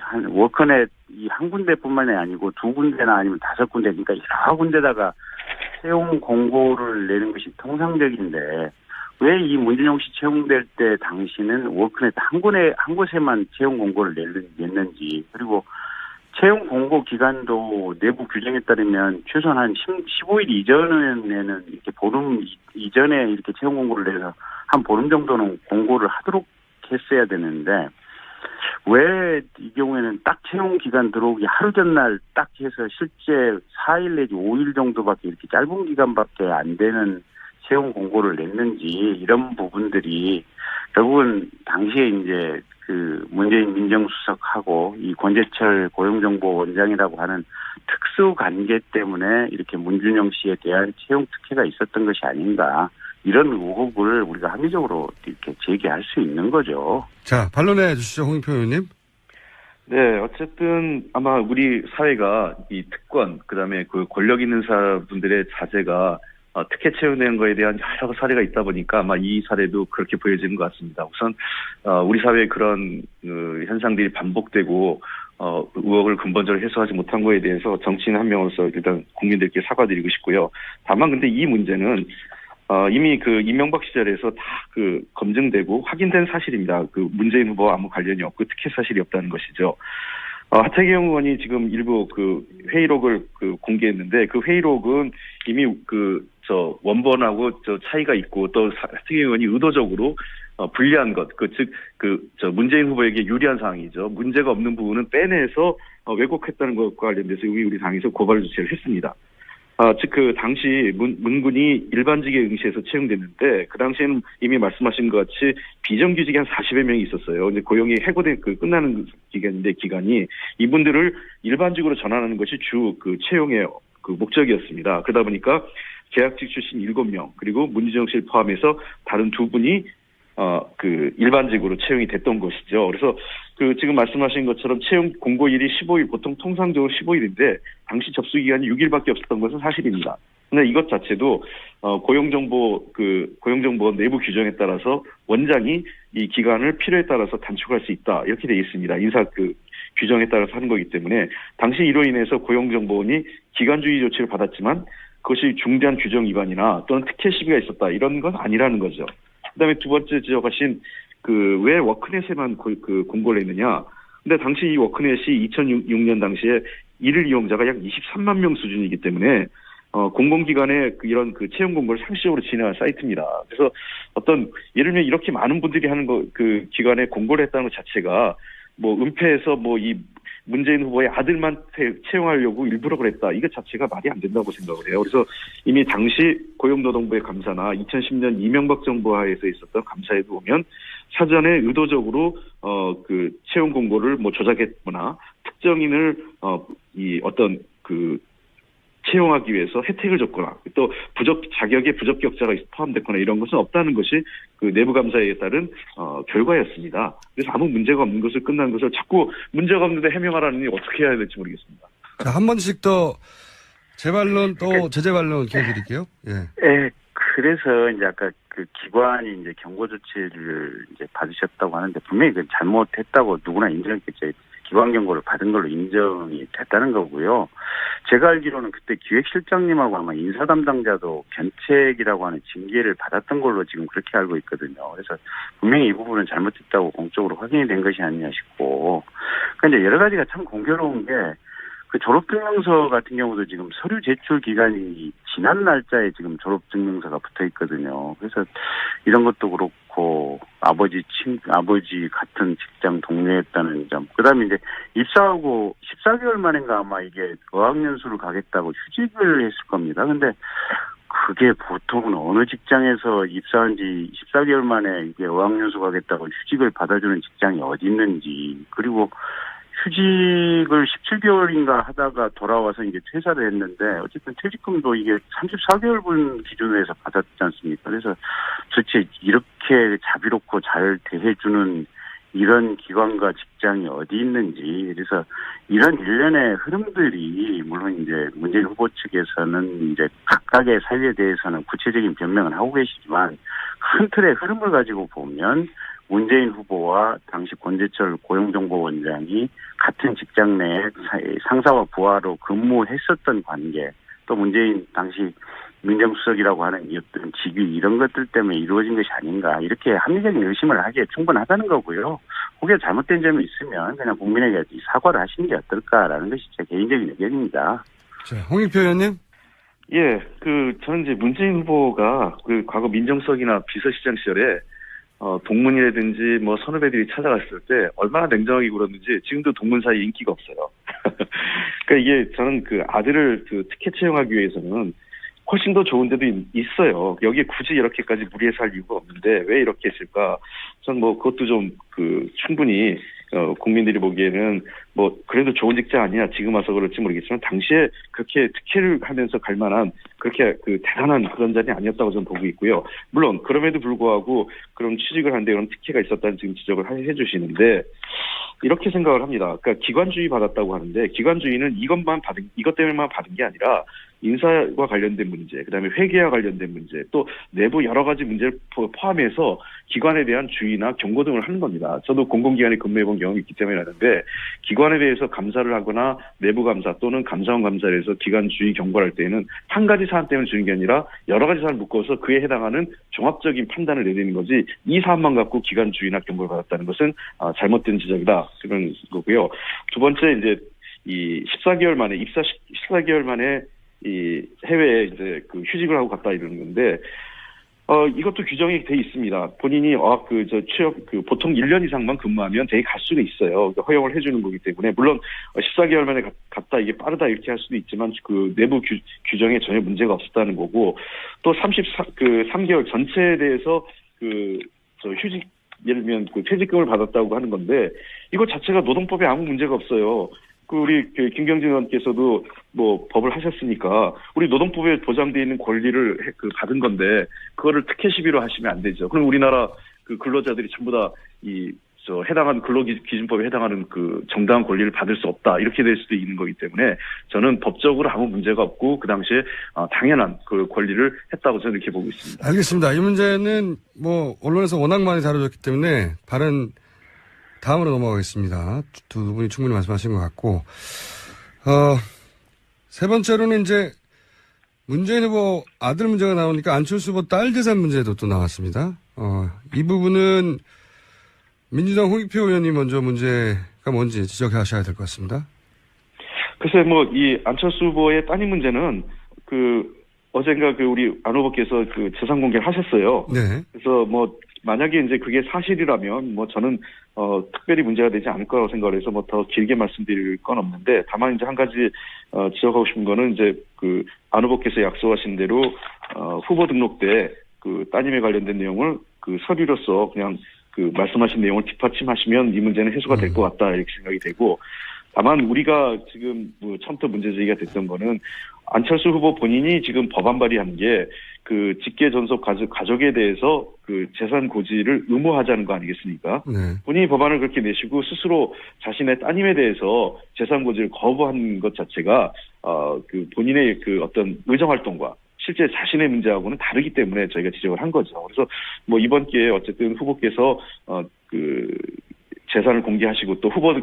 한 워커넷 한 군데뿐만이 아니고 2군데나 아니면 5군데, 그러니까 여러 군데다가 채용 공고를 내는 것이 통상적인데 왜 이 문준용 씨 채용될 때 당시는 워커넷 한 곳에만 채용 공고를 냈는지, 그리고 채용 공고 기간도 내부 규정에 따르면 최소한 한 15일 이전에는 이렇게 보름 이전에 이렇게 채용 공고를 내서 한 보름 정도는 공고를 하도록 했어야 되는데 왜 이 경우에는 딱 채용 기간 들어오기 하루 전날 딱 해서 실제 4일 내지 5일 정도밖에 이렇게 짧은 기간밖에 안 되는 채용 공고를 냈는지 이런 부분들이 결국은 당시에 이제 그 문재인 민정수석하고 이 권재철 고용정보원장이라고 하는 특수 관계 때문에 이렇게 문준영 씨에 대한 채용 특혜가 있었던 것이 아닌가. 이런 의혹을 우리가 합리적으로 이렇게 제기할 수 있는 거죠. 자, 반론해 주시죠, 홍익표 의원님. 네, 어쨌든 아마 우리 사회가 이 특권, 그다음에 그 권력 있는 사람들의 자제가 특혜 채용된 거에 대한 여러 사례가 있다 보니까 아마 이 사례도 그렇게 보여지는 것 같습니다. 우선 우리 사회에 그런 현상들이 반복되고 의혹을 근본적으로 해소하지 못한 거에 대해서 정치인 한 명으로서 일단 국민들께 사과드리고 싶고요. 다만 근데 이 문제는 이미 그 이명박 시절에서 다 그 검증되고 확인된 사실입니다. 그 문재인 후보와 아무 관련이 없고 특혜 사실이 없다는 것이죠. 하태경 의원이 지금 일부 그 회의록을 그 공개했는데 그 회의록은 이미 원본하고 차이가 있고 또 하태경 의원이 의도적으로 불리한 것, 문재인 후보에게 유리한 사항이죠. 문제가 없는 부분은 빼내서 왜곡했다는 것과 관련돼서 이미 우리 당에서 고발 조치를 했습니다. 즉, 당시 문군이 일반직에 응시해서 채용됐는데, 그 당시에는 이미 말씀하신 것 같이 비정규직이 한 40여 명이 있었어요. 이제 고용이 해고된, 끝나는 기간이 이분들을 일반직으로 전환하는 것이 주 채용의 목적이었습니다. 그러다 보니까 계약직 출신 7명, 그리고 문준영 씨를 포함해서 다른 2분이 일반직으로 채용이 됐던 것이죠. 그래서 지금 말씀하신 것처럼 채용 공고일이 15일, 보통 통상적으로 15일인데, 당시 접수 기간이 6일밖에 없었던 것은 사실입니다. 근데 이것 자체도, 고용정보 내부 규정에 따라서 원장이 이 기간을 필요에 따라서 단축할 수 있다. 이렇게 되어 있습니다. 인사 규정에 따라서 하는 거기 때문에, 당시 이로 인해서 고용정보원이 기간주의 조치를 받았지만, 그것이 중대한 규정 위반이나 또는 특혜 시비가 있었다. 이런 건 아니라는 거죠. 그 다음에 두 번째 지적하신 왜 워크넷에만 공고를 했느냐. 근데 당시 이 워크넷이 2006년 당시에 일일 이용자가 약 23만 명 수준이기 때문에, 공공기관의 이런 채용 공고를 상시적으로 진행한 사이트입니다. 그래서 예를 들면 이렇게 많은 분들이 하는 기관에 공고를 했다는 것 자체가, 은폐해서 이 문재인 후보의 아들만 채용하려고 일부러 그랬다. 이것 자체가 말이 안 된다고 생각을 해요. 그래서 이미 당시 고용노동부의 감사나 2010년 이명박 정부 하에서 있었던 감사에도 보면 사전에 의도적으로 채용 공고를 조작했거나 특정인을 채용하기 위해서 혜택을 줬거나 또 자격에 부적격자가 포함됐거나 이런 것은 없다는 것이 내부 감사에 따른 결과였습니다. 그래서 아무 문제가 없는 것을 끝난 것을 자꾸 문제가 없는데 해명하라니 어떻게 해야 될지 모르겠습니다. 자, 한 번씩 더 재반론 또 제재반론 기회드릴게요. 예. 네, 그래서 이제 아까 기관이 이제 경고 조치를 이제 받으셨다고 하는데 분명히 잘못했다고 누구나 인정했겠죠. 기관 경고를 받은 걸로 인정이 됐다는 거고요. 제가 알기로는 그때 기획실장님하고 아마 인사 담당자도 견책이라고 하는 징계를 받았던 걸로 지금 그렇게 알고 있거든요. 그래서 분명히 이 부분은 잘못됐다고 공적으로 확인이 된 것이 아니냐 싶고. 그러니까 이제 여러 가지가 참 공교로운 게 졸업증명서 같은 경우도 지금 서류 제출 기간이 지난 날짜에 지금 졸업증명서가 붙어 있거든요. 그래서 이런 것도 그렇고, 아버지 같은 직장 동료였다는 점. 그 다음에 이제 입사하고 14개월 만인가 아마 이게 어학연수를 가겠다고 휴직을 했을 겁니다. 근데 그게 보통은 어느 직장에서 입사한 지 14개월 만에 이게 어학연수 가겠다고 휴직을 받아주는 직장이 어디 있는지, 그리고 휴직을 17개월인가 하다가 돌아와서 이제 퇴사를 했는데 어쨌든 퇴직금도 이게 34개월분 기준으로 해서 받았지 않습니까? 그래서 도대체 이렇게 자비롭고 잘 대해주는 이런 기관과 직장이 어디 있는지, 그래서 이런 일련의 흐름들이 물론 이제 문재인 후보 측에서는 이제 각각의 사유에 대해서는 구체적인 변명을 하고 계시지만 큰 틀의 흐름을 가지고 보면 문재인 후보와 당시 권재철 고용정보원장이 같은 직장 내에 상사와 부하로 근무했었던 관계, 또 문재인 당시 민정수석이라고 하는 어떤 직위 이런 것들 때문에 이루어진 것이 아닌가, 이렇게 합리적인 의심을 하기에 충분하다는 거고요. 그게 잘못된 점이 있으면 그냥 국민에게 사과를 하시는 게 어떨까라는 것이 제 개인적인 의견입니다. 자, 홍익표 의원님. 예, 저는 이제 문재인 후보가 과거 민정수석이나 비서실장 시절에 동문이라든지 선후배들이 찾아갔을 때 얼마나 냉정하게 굴었는지 지금도 동문 사이에 인기가 없어요. 그러니까 이게 저는 아들을 특혜 채용하기 위해서는 훨씬 더 좋은 데도 있어요. 여기에 굳이 이렇게까지 무리해서 할 이유가 없는데 왜 이렇게 했을까? 전 뭐 그것도 좀 충분히 국민들이 보기에는 뭐 그래도 좋은 직장 아니냐 지금 와서 그럴지 모르겠지만 당시에 그렇게 특혜를 하면서 갈 만한 그렇게 대단한 그런 자리 아니었다고 저는 보고 있고요. 물론 그럼에도 불구하고 그런 취직을 하는데 그런 특혜가 있었다는 지금 지적을 해주시는데 이렇게 생각을 합니다. 그러니까 기관주의 받았다고 하는데 기관주의는 이것 때문에만 받은 게 아니라 인사와 관련된 문제, 그다음에 회계와 관련된 문제, 또 내부 여러 가지 문제를 포함해서 기관에 대한 주의나 경고 등을 하는 겁니다. 저도 공공기관에 근무해본 경험이 있기 때문에 아는데 기관에 대해서 감사를 하거나 내부 감사 또는 감사원 감사를 해서 기관 주의 경고를 할 때에는 한 가지 사안 때문에 주는 게 아니라 여러 가지 사안을 묶어서 그에 해당하는 종합적인 판단을 내리는 거지 이 사안만 갖고 기관 주의나 경고를 받았다는 것은 잘못된 지적이다. 그런 거고요. 두 번째 이제 이 14개월 만에 입사 14개월 만에 이 해외에 이제 휴직을 하고 갔다 이러는 건데 이것도 규정이 돼 있습니다. 본인이 취업 보통 1년 이상만 근무하면 되게 갈 수가 있어요. 허용을 해주는 거기 때문에 물론 14개월 만에 갔다 이게 빠르다 이렇게 할 수도 있지만 내부 규정에 전혀 문제가 없었다는 거고 또 3개월 전체에 대해서 휴직 예를 들면 퇴직금을 받았다고 하는 건데 이거 자체가 노동법에 아무 문제가 없어요. 우리 김경진 의원께서도 뭐 법을 하셨으니까 우리 노동법에 보장되어 있는 권리를 받은 건데 그거를 특혜 시비로 하시면 안 되죠. 그럼 우리나라 근로자들이 전부 다 해당하는 근로기준법에 해당하는 정당한 권리를 받을 수 없다 이렇게 될 수도 있는 거기 때문에 저는 법적으로 아무 문제가 없고 그 당시에 당연한 권리를 했다고 저는 이렇게 보고 있습니다. 알겠습니다. 이 문제는 뭐 언론에서 워낙 많이 다뤄졌기 때문에 다음으로 넘어가겠습니다. 두 분이 충분히 말씀하신 것 같고, 세 번째로는 이제 문재인 후보 아들 문제가 나오니까 안철수 후보 딸 재산 문제도 또 나왔습니다. 이 부분은 민주당 홍익표 의원이 먼저 문제가 뭔지 지적하셔야 될 것 같습니다. 글쎄 이 안철수 후보의 따님 문제는 어젠가 우리 안 후보께서 재산 공개를 하셨어요. 네. 그래서 만약에 이제 그게 사실이라면 저는 특별히 문제가 되지 않을 거라고 생각을 해서 더 길게 말씀드릴 건 없는데 다만 이제 한 가지 지적하고 싶은 거는 이제 안 후보께서 약속하신 대로 후보 등록 때 따님에 관련된 내용을 서류로서 그냥 말씀하신 내용을 뒷받침하시면 이 문제는 해소가 될 것 같다 이렇게 생각이 되고 다만 우리가 지금 처음부터 문제 제기가 됐던 거는 안철수 후보 본인이 지금 법안 발의한 게 직계 전속 가족에 대해서 재산 고지를 의무화하자는 거 아니겠습니까? 네. 본인이 법안을 그렇게 내시고 스스로 자신의 따님에 대해서 재산 고지를 거부한 것 자체가 본인의 어떤 의정 활동과 실제 자신의 문제하고는 다르기 때문에 저희가 지적을 한 거죠. 그래서 이번 기회에 어쨌든 후보께서 재산을 공개하시고 또 후보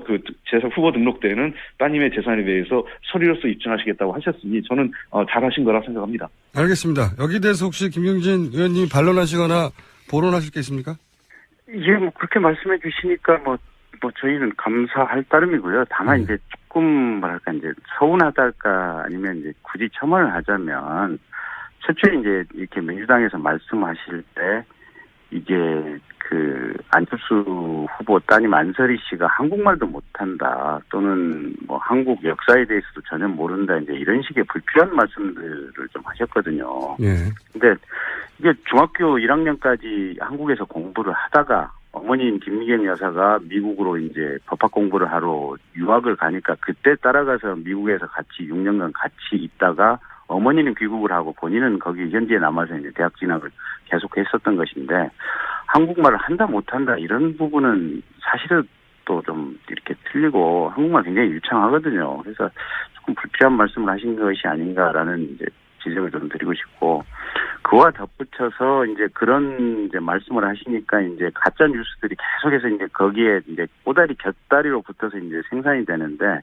등록 때는 따님의 재산에 대해서 서류로서 입증하시겠다고 하셨으니 저는 잘하신 거라 생각합니다. 알겠습니다. 여기 대해서 혹시 김경진 의원님이 반론하시거나 보론하실 게 있습니까? 예, 그렇게 말씀해 주시니까 저희는 감사할 따름이고요. 다만 이제 조금 이제 서운하달까 아니면 이제 굳이 첨언을 하자면 첫째 이제 이렇게 민주당에서 말씀하실 때 이게 안철수 후보 따님 안설희 씨가 한국말도 못한다 또는 한국 역사에 대해서도 전혀 모른다 이제 이런 식의 불필요한 말씀들을 좀 하셨거든요. 예. 근데 이게 중학교 1학년까지 한국에서 공부를 하다가 어머니인 김미경 여사가 미국으로 이제 법학 공부를 하러 유학을 가니까 그때 따라가서 미국에서 같이 6년간 같이 있다가 어머니는 귀국을 하고 본인은 거기 현지에 남아서 이제 대학 진학을 계속했었던 것인데 한국말을 한다 못한다 이런 부분은 사실은 또 좀 이렇게 틀리고 한국말 굉장히 유창하거든요. 그래서 조금 불필요한 말씀을 하신 것이 아닌가라는 이제 지적을 좀 드리고 싶고 그와 덧붙여서 이제 그런 이제 말씀을 하시니까 이제 가짜 뉴스들이 계속해서 이제 거기에 이제 꼬다리 곁다리로 붙어서 이제 생산이 되는데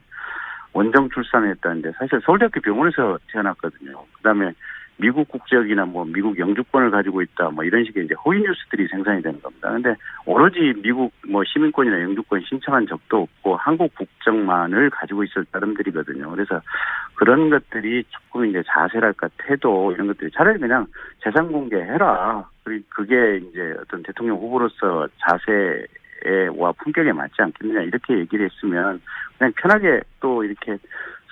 원정 출산했다는데 사실 서울대학교 병원에서 태어났거든요. 그다음에 미국 국적이나 미국 영주권을 가지고 있다 이런 식의 이제 허위 뉴스들이 생산이 되는 겁니다. 근데 오로지 미국 시민권이나 영주권 신청한 적도 없고 한국 국적만을 가지고 있을 사람들이거든요. 그래서 그런 것들이 조금 이제 자세랄까 태도 이런 것들이 차라리 그냥 재산 공개해라. 그리고 그게 이제 어떤 대통령 후보로서 자세와 품격에 맞지 않겠느냐 이렇게 얘기를 했으면 그냥 편하게 또 이렇게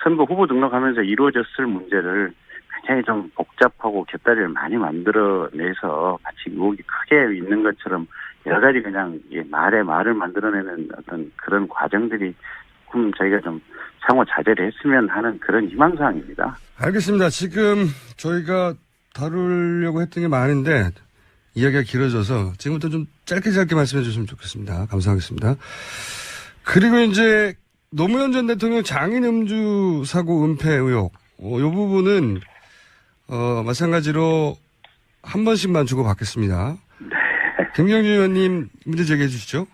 선거 후보 등록하면서 이루어졌을 문제를 굉장히 좀 복잡하고 곁다리를 많이 만들어내서 마치 의혹이 크게 있는 것처럼 여러 가지 그냥 말에 말을 만들어내는 어떤 그런 과정들이 조금 저희가 좀 상호 자제를 했으면 하는 그런 희망사항입니다. 알겠습니다. 지금 저희가 다루려고 했던 게 많은데 이야기가 길어져서 지금부터 좀 짧게 말씀해 주시면 좋겠습니다. 감사하겠습니다. 그리고 이제 노무현 전 대통령 장인 음주 사고 은폐 의혹. 이 부분은 마찬가지로 한 번씩만 주고받겠습니다. 네. 김경준 의원님 문제 제기해 주시죠.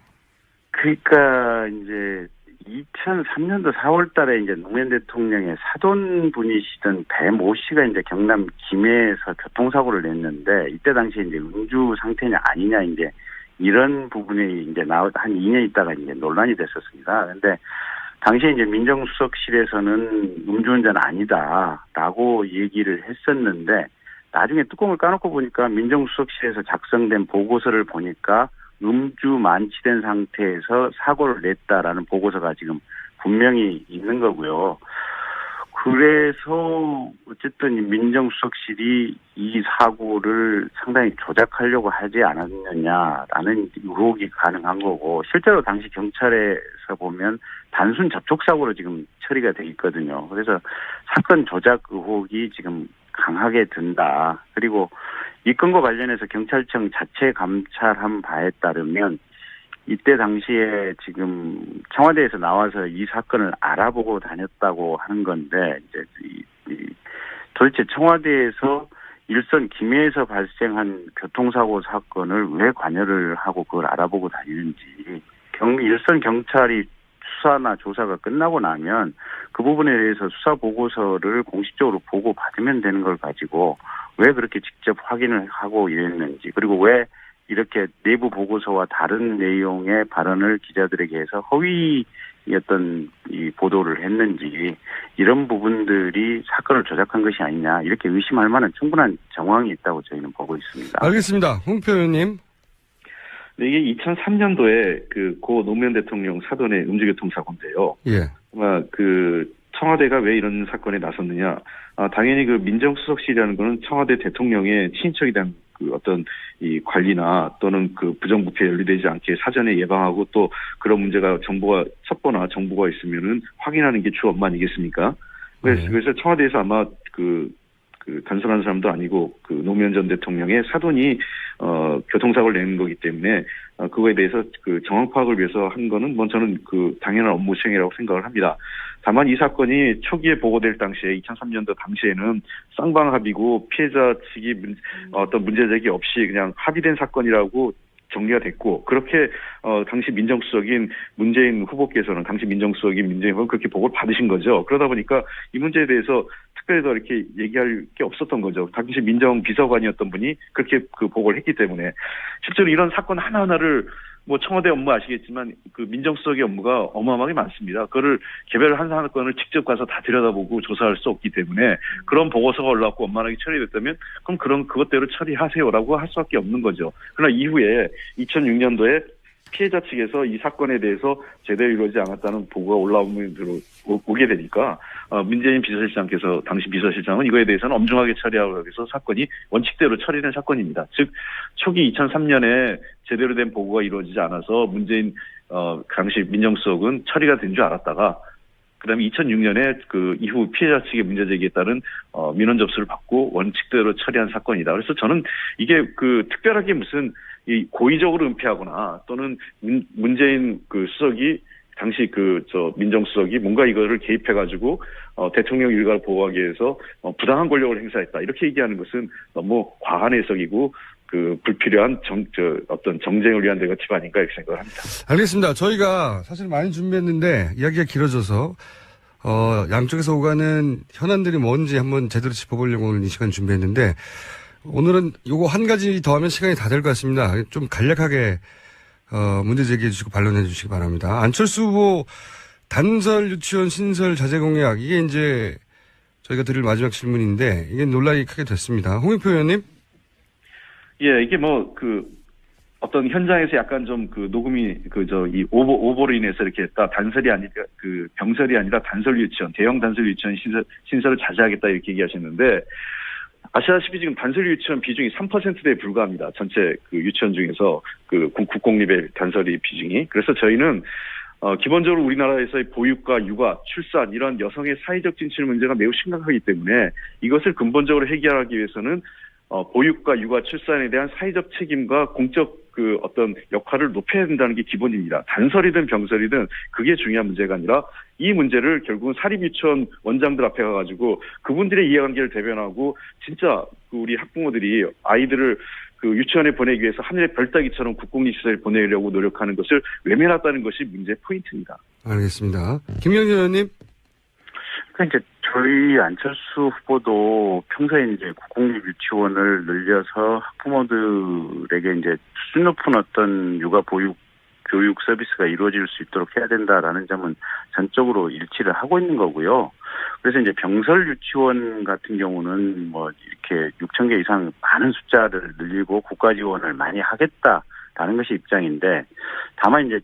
그러니까 이제 2003년도 4월 달에 이제 노무현 대통령의 사돈분이시던 배모 씨가 이제 경남 김해에서 교통사고를 냈는데 이때 당시에 이제 음주 상태냐 아니냐 이제 이런 부분이 이제 한 2년 있다가 이제 논란이 됐었습니다. 그런데 당시에 이제 민정수석실에서는 음주운전 아니다라고 얘기를 했었는데 나중에 뚜껑을 까놓고 보니까 민정수석실에서 작성된 보고서를 보니까 음주 만취된 상태에서 사고를 냈다라는 보고서가 지금 분명히 있는 거고요. 그래서 어쨌든 이 민정수석실이 이 사고를 상당히 조작하려고 하지 않았느냐라는 의혹이 가능한 거고 실제로 당시 경찰에서 보면 단순 접촉사고로 지금 처리가 돼 있거든요. 그래서 사건 조작 의혹이 지금 강하게 든다. 그리고 이 건과 관련해서 경찰청 자체 감찰한 바에 따르면 이때 당시에 지금 청와대에서 나와서 이 사건을 알아보고 다녔다고 하는 건데 이제 도대체 청와대에서 일선 김해에서 발생한 교통사고 사건을 왜 관여를 하고 그걸 알아보고 다니는지 일선 경찰이 수사나 조사가 끝나고 나면 그 부분에 대해서 수사 보고서를 공식적으로 보고 받으면 되는 걸 가지고 왜 그렇게 직접 확인을 하고 이랬는지 그리고 왜 이렇게 내부 보고서와 다른 내용의 발언을 기자들에게 해서 허위였던 이 보도를 했는지 이런 부분들이 사건을 조작한 것이 아니냐 이렇게 의심할 만한 충분한 정황이 있다고 저희는 보고 있습니다. 알겠습니다. 홍표 의원님. 네, 이게 2003년도에 고 노무현 대통령 사돈의 음주교통사고인데요. 예. 아마 청와대가 왜 이런 사건에 나섰느냐. 당연히 민정수석실이라는 거는 청와대 대통령의 친인척에 대한 어떤 이 관리나 또는 부정부패에 연루되지 않게 사전에 예방하고 또 그런 문제가 첩보나 정보가 있으면은 확인하는 게 주 업무 아니겠습니까? 그래서 청와대에서 아마 단순한 사람도 아니고 노무현 전 대통령의 사돈이 교통사고를 내는 거기 때문에 그거에 대해서 정황 파악을 위해서 한 거는 저는 당연한 업무 수행이라고 생각을 합니다. 다만 이 사건이 초기에 보고될 당시에 2003년도 당시에는 쌍방합의고 피해자 측이 어떤 문제제기 없이 그냥 합의된 사건이라고 정리가 됐고 그렇게 당시 민정수석인 문재인 후보께서는 당시 민정수석인 문재인 후보는 그렇게 보고를 받으신 거죠. 그러다 보니까 이 문제에 대해서 특별히 더 이렇게 얘기할 게 없었던 거죠. 당시 민정비서관이었던 분이 그렇게 보고를 했기 때문에 실제로 이런 사건 하나하나를 청와대 업무 아시겠지만 민정수석의 업무가 어마어마하게 많습니다. 그거를 개별 한 사건을 직접 가서 다 들여다보고 조사할 수 없기 때문에 그런 보고서가 올라왔고 원만하게 처리됐다면 그럼 그것대로 처리하세요라고 할 수밖에 없는 거죠. 그러나 이후에 2006년도에 피해자 측에서 이 사건에 대해서 제대로 이루어지지 않았다는 보고가 오게 되니까 문재인 비서실장께서 당시 비서실장은 이거에 대해서는 엄중하게 처리하기 위해서 사건이 원칙대로 처리된 사건입니다. 즉 초기 2003년에 제대로 된 보고가 이루어지지 않아서 문재인 당시 민정수석은 처리가 된 줄 알았다가 그다음에 2006년에 이후 피해자 측의 문제 제기에 따른 민원 접수를 받고 원칙대로 처리한 사건이다. 그래서 저는 이게 특별하게 무슨 고의적으로 은폐하거나 또는 문재인 수석이 당시 민정수석이 뭔가 이거를 개입해가지고 대통령 일가를 보호하기 위해서 부당한 권력을 행사했다 이렇게 얘기하는 것은 너무 과한 해석이고 불필요한 어떤 정쟁을 위한 대거팁 아닌가 이렇게 생각을 합니다. 알겠습니다. 저희가 사실 많이 준비했는데 이야기가 길어져서 양쪽에서 오가는 현안들이 뭔지 한번 제대로 짚어보려고 오늘 이 시간 준비했는데 오늘은 요거 한 가지 더 하면 시간이 다 될 것 같습니다. 좀 간략하게 문제 제기해 주시고 반론해 주시기 바랍니다. 안철수 후보 단설 유치원 신설 자제 공약 이게 이제 저희가 드릴 마지막 질문인데 이게 논란이 크게 됐습니다. 홍익표 의원님. 예, 이게 어떤 현장에서 약간 좀 그 녹음이 이 오보로 인해서 이렇게 했다. 단설이 아니라 그 병설이 아니라 단설 유치원, 대형 단설 유치원 신설을 자제하겠다 이렇게 얘기하셨는데 아시다시피 지금 단설 유치원 비중이 3%대에 불과합니다. 전체 그 유치원 중에서 그 국공립의 단설이 비중이. 그래서 저희는 기본적으로 우리나라에서의 보육과 육아, 출산 이런 여성의 사회적 진출 문제가 매우 심각하기 때문에 이것을 근본적으로 해결하기 위해서는 보육과 육아, 출산에 대한 사회적 책임과 공적 그 어떤 역할을 높여야 된다는 게 기본입니다. 단설이든 병설이든 그게 중요한 문제가 아니라 이 문제를 결국은 사립유치원 원장들 앞에 가가지고 그분들의 이해관계를 대변하고 진짜 그 우리 학부모들이 아이들을 그 유치원에 보내기 위해서 하늘의 별 따기처럼 국공립시설에 보내려고 노력하는 것을 외면했다는 것이 문제 포인트입니다. 알겠습니다. 김경진 의원님. 그러니까 이제 저희 안철수 후보도 평소에 이제 국공립 유치원을 늘려서 학부모들에게 이제 수준 높은 어떤 육아 보육 교육 서비스가 이루어질 수 있도록 해야 된다라는 점은 전적으로 일치를 하고 있는 거고요. 그래서 이제 병설 유치원 같은 경우는 뭐 이렇게 6,000개 이상 많은 숫자를 늘리고 국가 지원을 많이 하겠다라는 것이 입장인데 다만 이제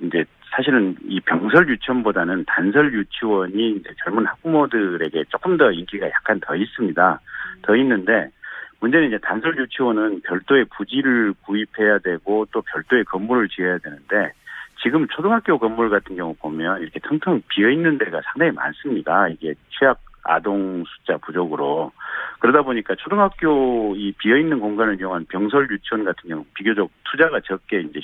이제 사실은 이 병설 유치원보다는 단설 유치원이 이제 젊은 학부모들에게 조금 더 인기가 약간 더 있습니다. 더 있는데 문제는 이제 단설 유치원은 별도의 부지를 구입해야 되고 또 별도의 건물을 지어야 되는데 지금 초등학교 건물 같은 경우 보면 이렇게 텅텅 비어 있는 데가 상당히 많습니다. 이게 취약 아동 숫자 부족으로. 그러다 보니까 초등학교 이 비어 있는 공간을 이용한 병설 유치원 같은 경우 비교적 투자가 적게 이제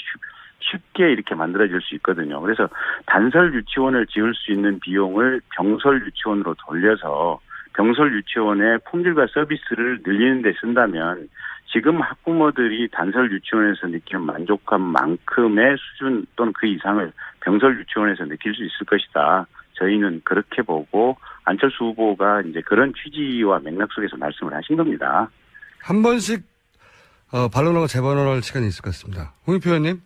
쉽게 이렇게 만들어질 수 있거든요. 그래서 단설 유치원을 지을 수 있는 비용을 병설 유치원으로 돌려서 병설 유치원의 품질과 서비스를 늘리는 데 쓴다면 지금 학부모들이 단설 유치원에서 느끼는 만족감 만큼의 수준 또는 그 이상을 병설 유치원에서 느낄 수 있을 것이다. 저희는 그렇게 보고 안철수 후보가 이제 그런 취지와 맥락 속에서 말씀을 하신 겁니다. 한 번씩 반론하고 재반론할 시간이 있을 것 같습니다. 홍익표 의원님.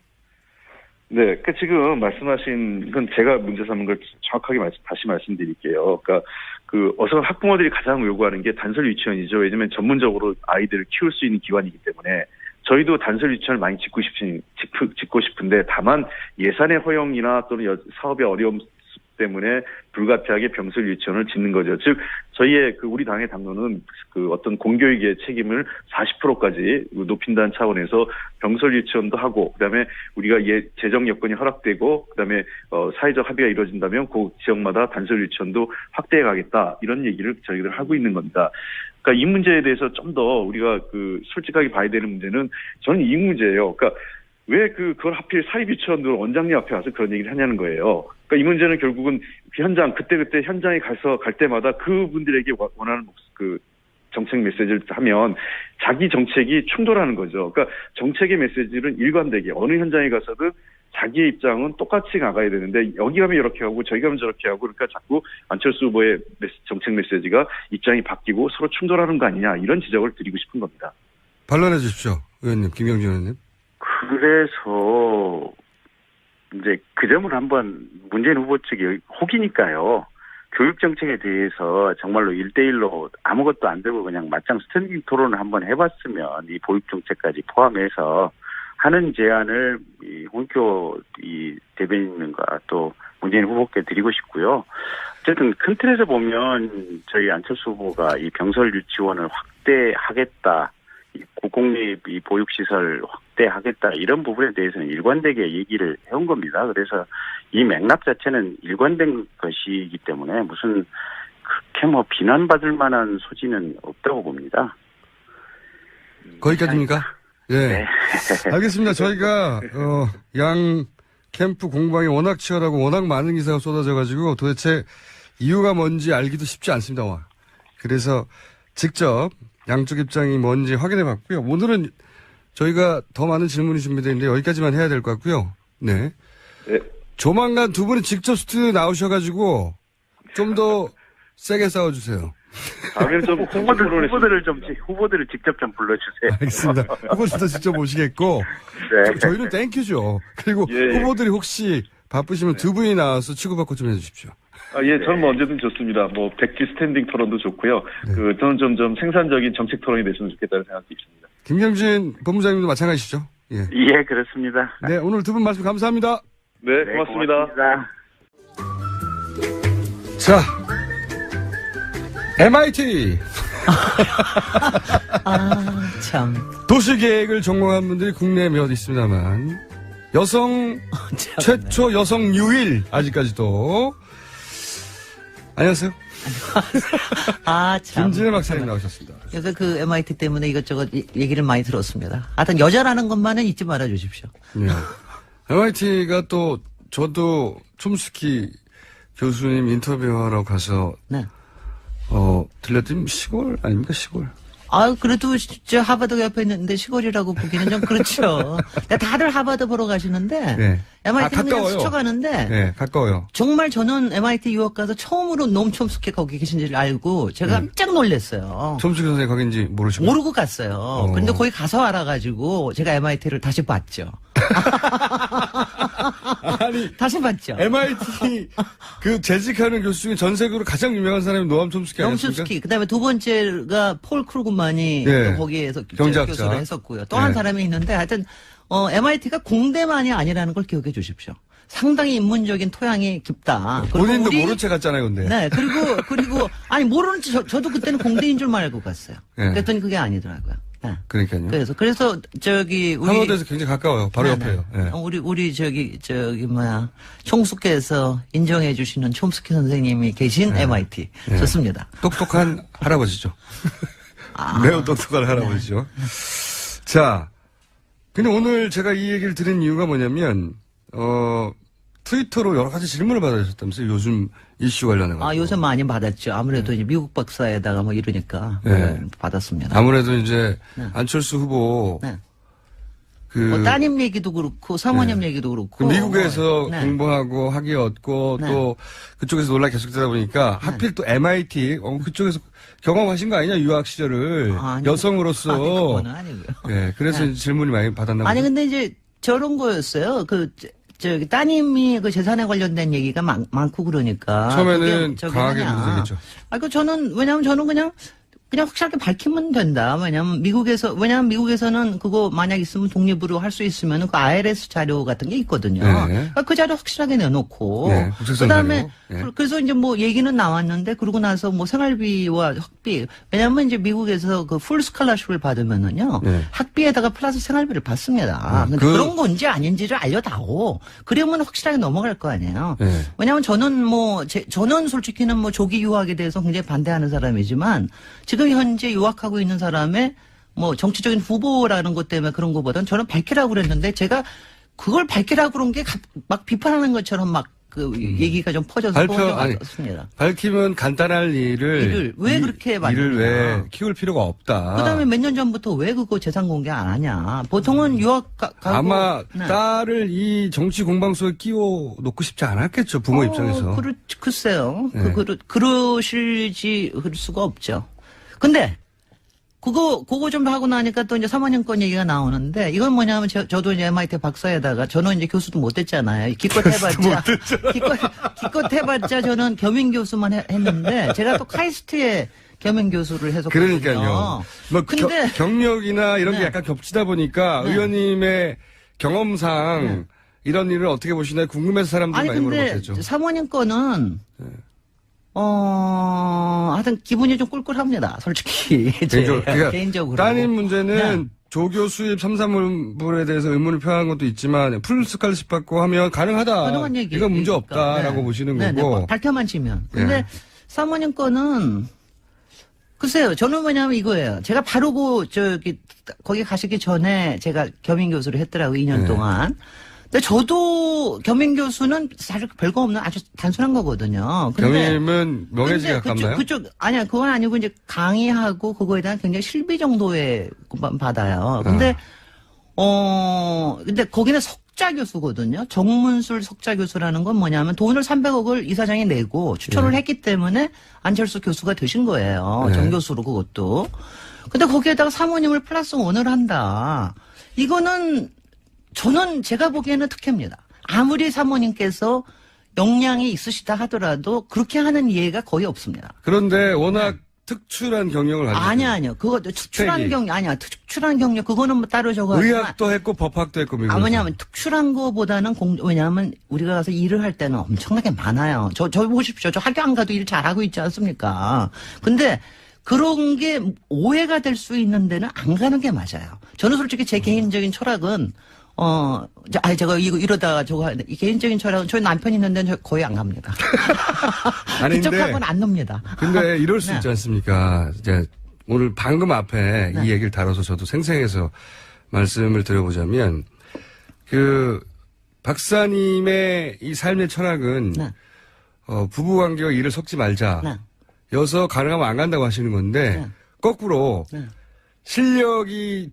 네, 그 지금 말씀하신 건 제가 문제 삼은 걸 정확하게 다시 말씀드릴게요. 그러니까 어서 학부모들이 가장 요구하는 게 단설 유치원이죠. 왜냐하면 전문적으로 아이들을 키울 수 있는 기관이기 때문에 저희도 단설 유치원을 많이 짓고 싶은데 다만 예산의 허용이나 또는 사업의 어려움 때문에 불가피하게 병설 유치원을 짓는 거죠. 즉 저희의 우리 당의 당론은 어떤 공교육의 책임을 40%까지 높인다는 차원에서 병설 유치원도 하고 그다음에 우리가 재정 여건이 허락되고 그다음에 사회적 합의가 이루어진다면 그 지역마다 단설 유치원도 확대해 가겠다 이런 얘기를 저희들 하고 있는 겁니다. 그러니까 이 문제에 대해서 좀 더 우리가 솔직하게 봐야 되는 문제는 저는 이 문제예요. 그러니까 왜 그걸 하필 사립유치원들 원장님 앞에 와서 그런 얘기를 하냐는 거예요. 그러니까 이 문제는 결국은 현장 그때 현장에 갈 때마다 그분들에게 원하는 정책 메시지를 하면 자기 정책이 충돌하는 거죠. 그러니까 정책의 메시지는 일관되게 어느 현장에 가서든 자기의 입장은 똑같이 나가야 되는데 여기 가면 이렇게 하고 저기 가면 저렇게 하고 그러니까 자꾸 안철수 후보의 정책 메시지가 입장이 바뀌고 서로 충돌하는 거 아니냐 이런 지적을 드리고 싶은 겁니다. 반론해 주십시오. 의원님, 김경진 의원님. 그래서 이제 그 점을 한번 문재인 후보 측이 혹이니까요. 교육 정책에 대해서 정말로 1대1로 아무것도 안 들고 그냥 맞짱 스탠딩 토론을 한번 해봤으면 이 보육 정책까지 포함해서 하는 제안을 홍익표 대변인과 또 문재인 후보께 드리고 싶고요. 어쨌든 큰 틀에서 보면 저희 안철수 후보가 이 병설 유치원을 확대하겠다. 국공립 보육시설 확대하겠다 이런 부분에 대해서는 일관되게 얘기를 해온 겁니다. 그래서 이 맥락 자체는 일관된 것이기 때문에 무슨 그렇게 비난받을 만한 소지는 없다고 봅니다. 거기까지입니까? 예. 네. 알겠습니다. 저희가 양 캠프 공방이 워낙 치열하고 워낙 많은 기사가 쏟아져가지고 도대체 이유가 뭔지 알기도 쉽지 않습니다. 그래서 직접 양쪽 입장이 뭔지 확인해 봤고요. 오늘은 저희가 더 많은 질문이 준비되어 있는데 여기까지만 해야 될 것 같고요. 네. 네. 조만간 두 분이 직접 스튜디오에 나오셔가지고 좀 더 세게 싸워주세요. 다음에는 좀 후보들을 직접 좀 불러주세요. 알겠습니다. 후보들도 직접 오시겠고. 네. 저희는 땡큐죠. 그리고 예. 후보들이 혹시 바쁘시면 두 분이 나와서 치고받고 좀 해주십시오. 예, 저는 언제든 좋습니다. 백지 스탠딩 토론도 좋고요. 네. 저는 점점 생산적인 정책 토론이 됐으면 좋겠다는 생각도 있습니다. 김경진 본부장님도 마찬가지시죠? 예. 예, 그렇습니다. 네, 오늘 두 분 말씀 감사합니다. 네, 네, 고맙습니다. 자, MIT 참. 도시계획을 전공한 분들이 국내에 몇 있습니다만 여성 최초 여성 유일 아직까지도. 안녕하세요. 참. 김진애 박사님 나오셨습니다. 그래서 그 MIT 때문에 이것저것 얘기를 많이 들었습니다. 하여튼 여자라는 것만은 잊지 말아 주십시오. 네. MIT가 또 저도 촘스키 교수님 인터뷰하러 가서 네. 들렸더니 시골 아닙니까 시골? 그래도 저 하버드가 옆에 있는데 시골이라고 보기는 좀 그렇죠. 근데 다들 하버드 보러 가시는데 네. MIT는 그냥 가까워요. 스쳐가는데 네, 가까워요. 정말 저는 MIT 유학 가서 처음으로 노엄 촘스키 거기 계신지를 알고 제가 깜짝 놀랐어요. 촘스키 선생님 거긴지 모르시고. 모르고 갔어요. 그런데 거기 가서 알아가지고 제가 MIT를 다시 봤죠. 아니, 다시 봤죠. MIT 그 재직하는 교수 중에 전 세계로 가장 유명한 사람이 노암 촘스키 노엄 아니었습니까? 촘스키. 그다음에 두 번째가 폴 크루그만이 네. 또 거기에서 경제학자. 교수를 했었고요. 또 한 네. 사람이 있는데 하여튼 MIT가 공대만이 아니라는 걸 기억해 주십시오. 상당히 인문적인 토양이 깊다. 그리고 본인도 모른 채 갔잖아요, 근데. 네, 그리고 아니 모르는 저도 그때는 공대인 줄 알고 갔어요. 네. 그랬더니 그게 아니더라고요. 네. 그러니까요. 그래서 저기 우리 하버드에서 굉장히 가까워요. 바로 네, 옆에요. 네. 네. 우리 총수께서 인정해 주시는 촘스키 선생님이 계신 MIT 네. 좋습니다. 똑똑한 할아버지죠. 매우 똑똑한 할아버지죠. 자, 근데 오늘 제가 이 얘기를 드린 이유가 뭐냐면, 트위터로 여러 가지 질문을 받으셨다면서요. 요즘 이슈 관련해서. 요새 많이 받았죠. 아무래도 이제 미국 박사에다가 뭐 이러니까 네. 받았습니다. 아무래도 이제 네. 안철수 후보 네. 그 따님 얘기도 그렇고 사모님 얘기도 그렇고 그 미국에서 네. 공부하고 학위 얻고 네. 또 그쪽에서 논란이 계속되다 보니까 하필 또 MIT 그쪽에서 경험하신 거 아니냐 유학 시절을 여성으로서 그거는 아니고요. 네, 그래서 네. 질문이 많이 받았나 아니 보죠. 근데 이제 저런 거였어요. 저기 따님이 그 재산에 관련된 얘기가 많고 그러니까 처음에는 그게 저기 강하게 하냐. 문제겠죠. 왜냐면 저는 그냥 확실하게 밝히면 된다. 왜냐면 미국에서는 그거 만약 있으면 독립으로 할 수 있으면 그 IRS 자료 같은 게 있거든요. 네. 그러니까 그 자료 확실하게 내놓고. 네, 국제선 그다음에 자료. 네. 그래서 이제 뭐 얘기는 나왔는데 그러고 나서 뭐 생활비와 학비. 왜냐면 이제 미국에서 그 풀 스칼러십을 받으면은요. 네. 학비에다가 플러스 생활비를 받습니다. 근데 그런 건지 아닌지를 알려다오. 그러면 확실하게 넘어갈 거 아니에요. 네. 왜냐하면 저는 솔직히는 뭐 조기 유학에 대해서 굉장히 반대하는 사람이지만 지금 현재 유학하고 있는 사람의 뭐 정치적인 후보라는 것 때문에 그런 것보다는 저는 밝히라고 그랬는데 제가 그걸 밝히라고 그런 게 막 비판하는 것처럼 막 그 얘기가 좀 퍼져서 그렇습니다. 밝히면 간단할 일을 왜 그렇게 일을 왜 만드냐. 키울 필요가 없다. 그다음에 몇 년 전부터 왜 그거 재산 공개 안 하냐. 보통은 유학 가고 아마 네. 딸을 이 정치 공방소에 끼워 놓고 싶지 않았겠죠. 부모 입장에서. 글쎄요. 네. 그럴 수가 없죠. 근데 그거 좀 하고 나니까 또 이제 사모님권 얘기가 나오는데 이건 뭐냐면 저도 이제 MIT 박사에다가 저는 이제 교수도 못 됐잖아요. 기껏 해봤자 저는 겸임 교수만 했는데 제가 또 카이스트에 겸임 교수를 해서 그러니까요. 뭐 근데 경력이나 이런 게 네. 약간 겹치다 보니까 네. 의원님의 경험상 이런 일을 어떻게 보시나요? 궁금해서 사람들이 아니 많이 근데 물어봤겠죠. 사모님 거는 하여튼 기분이 좀 꿀꿀합니다. 솔직히 개인적으로. 따님 문제는 네. 조교 수입 3, 3불에 대해서 의문을 표한 것도 있지만 풀 스칼러십 받고 하면 가능하다. 가능한 얘기. 이건 문제 없다라고 네. 보시는 네, 거고. 네, 밝혀만 치면. 근데 네. 사모님 거는 글쎄요. 저는 뭐냐면 이거예요. 제가 바로 거기 가시기 전에 제가 겸임 교수를 했더라고요. 2년 네. 동안. 근데 저도 겸임 교수는 사실 별거 없는 아주 단순한 거거든요. 근데 겸임은 명예직에 가깝나요? 아니야, 그건 아니고 이제 강의하고 그거에 대한 굉장히 실비 정도의 것만 받아요. 근데, 근데 거기는 석자 교수거든요. 정문술 석자 교수라는 건 뭐냐면 돈을 300억을 이사장이 내고 추천을 했기 때문에 안철수 교수가 되신 거예요. 네. 정교수로 그것도. 근데 거기에다가 사모님을 플러스 1을 한다. 이거는 저는 제가 보기에는 특혜입니다. 아무리 사모님께서 역량이 있으시다 하더라도 그렇게 하는 예가 거의 없습니다. 그런데 워낙 특출한 경력을 가지고. 아니요. 그것도 특출한 스펙이. 경력, 아니야. 특출한 경력, 그거는 뭐 따로 저거. 하지만 의학도 했고 법학도 했고. 미국에서. 왜냐하면 특출한 거보다는 왜냐하면 우리가 가서 일을 할 때는 엄청나게 많아요. 저 보십시오. 저 학교 안 가도 일 잘하고 있지 않습니까? 근데 그런 게 오해가 될 수 있는 데는 안 가는 게 맞아요. 저는 솔직히 제 개인적인 철학은 제가 이러다가 이 개인적인 철학은 저희 남편이 있는데 저 거의 안 갑니다. 아니, 그쪽하고는 안 놉니다. 근데 이럴 수 네. 있지 않습니까? 이제 오늘 방금 앞에 네. 이 얘기를 다뤄서 저도 생생해서 말씀을 드려보자면 박사님의 이 삶의 철학은 네. 부부관계와 일을 섞지 말자. 네. 여서 가능하면 안 간다고 하시는 건데 네. 거꾸로 네. 실력이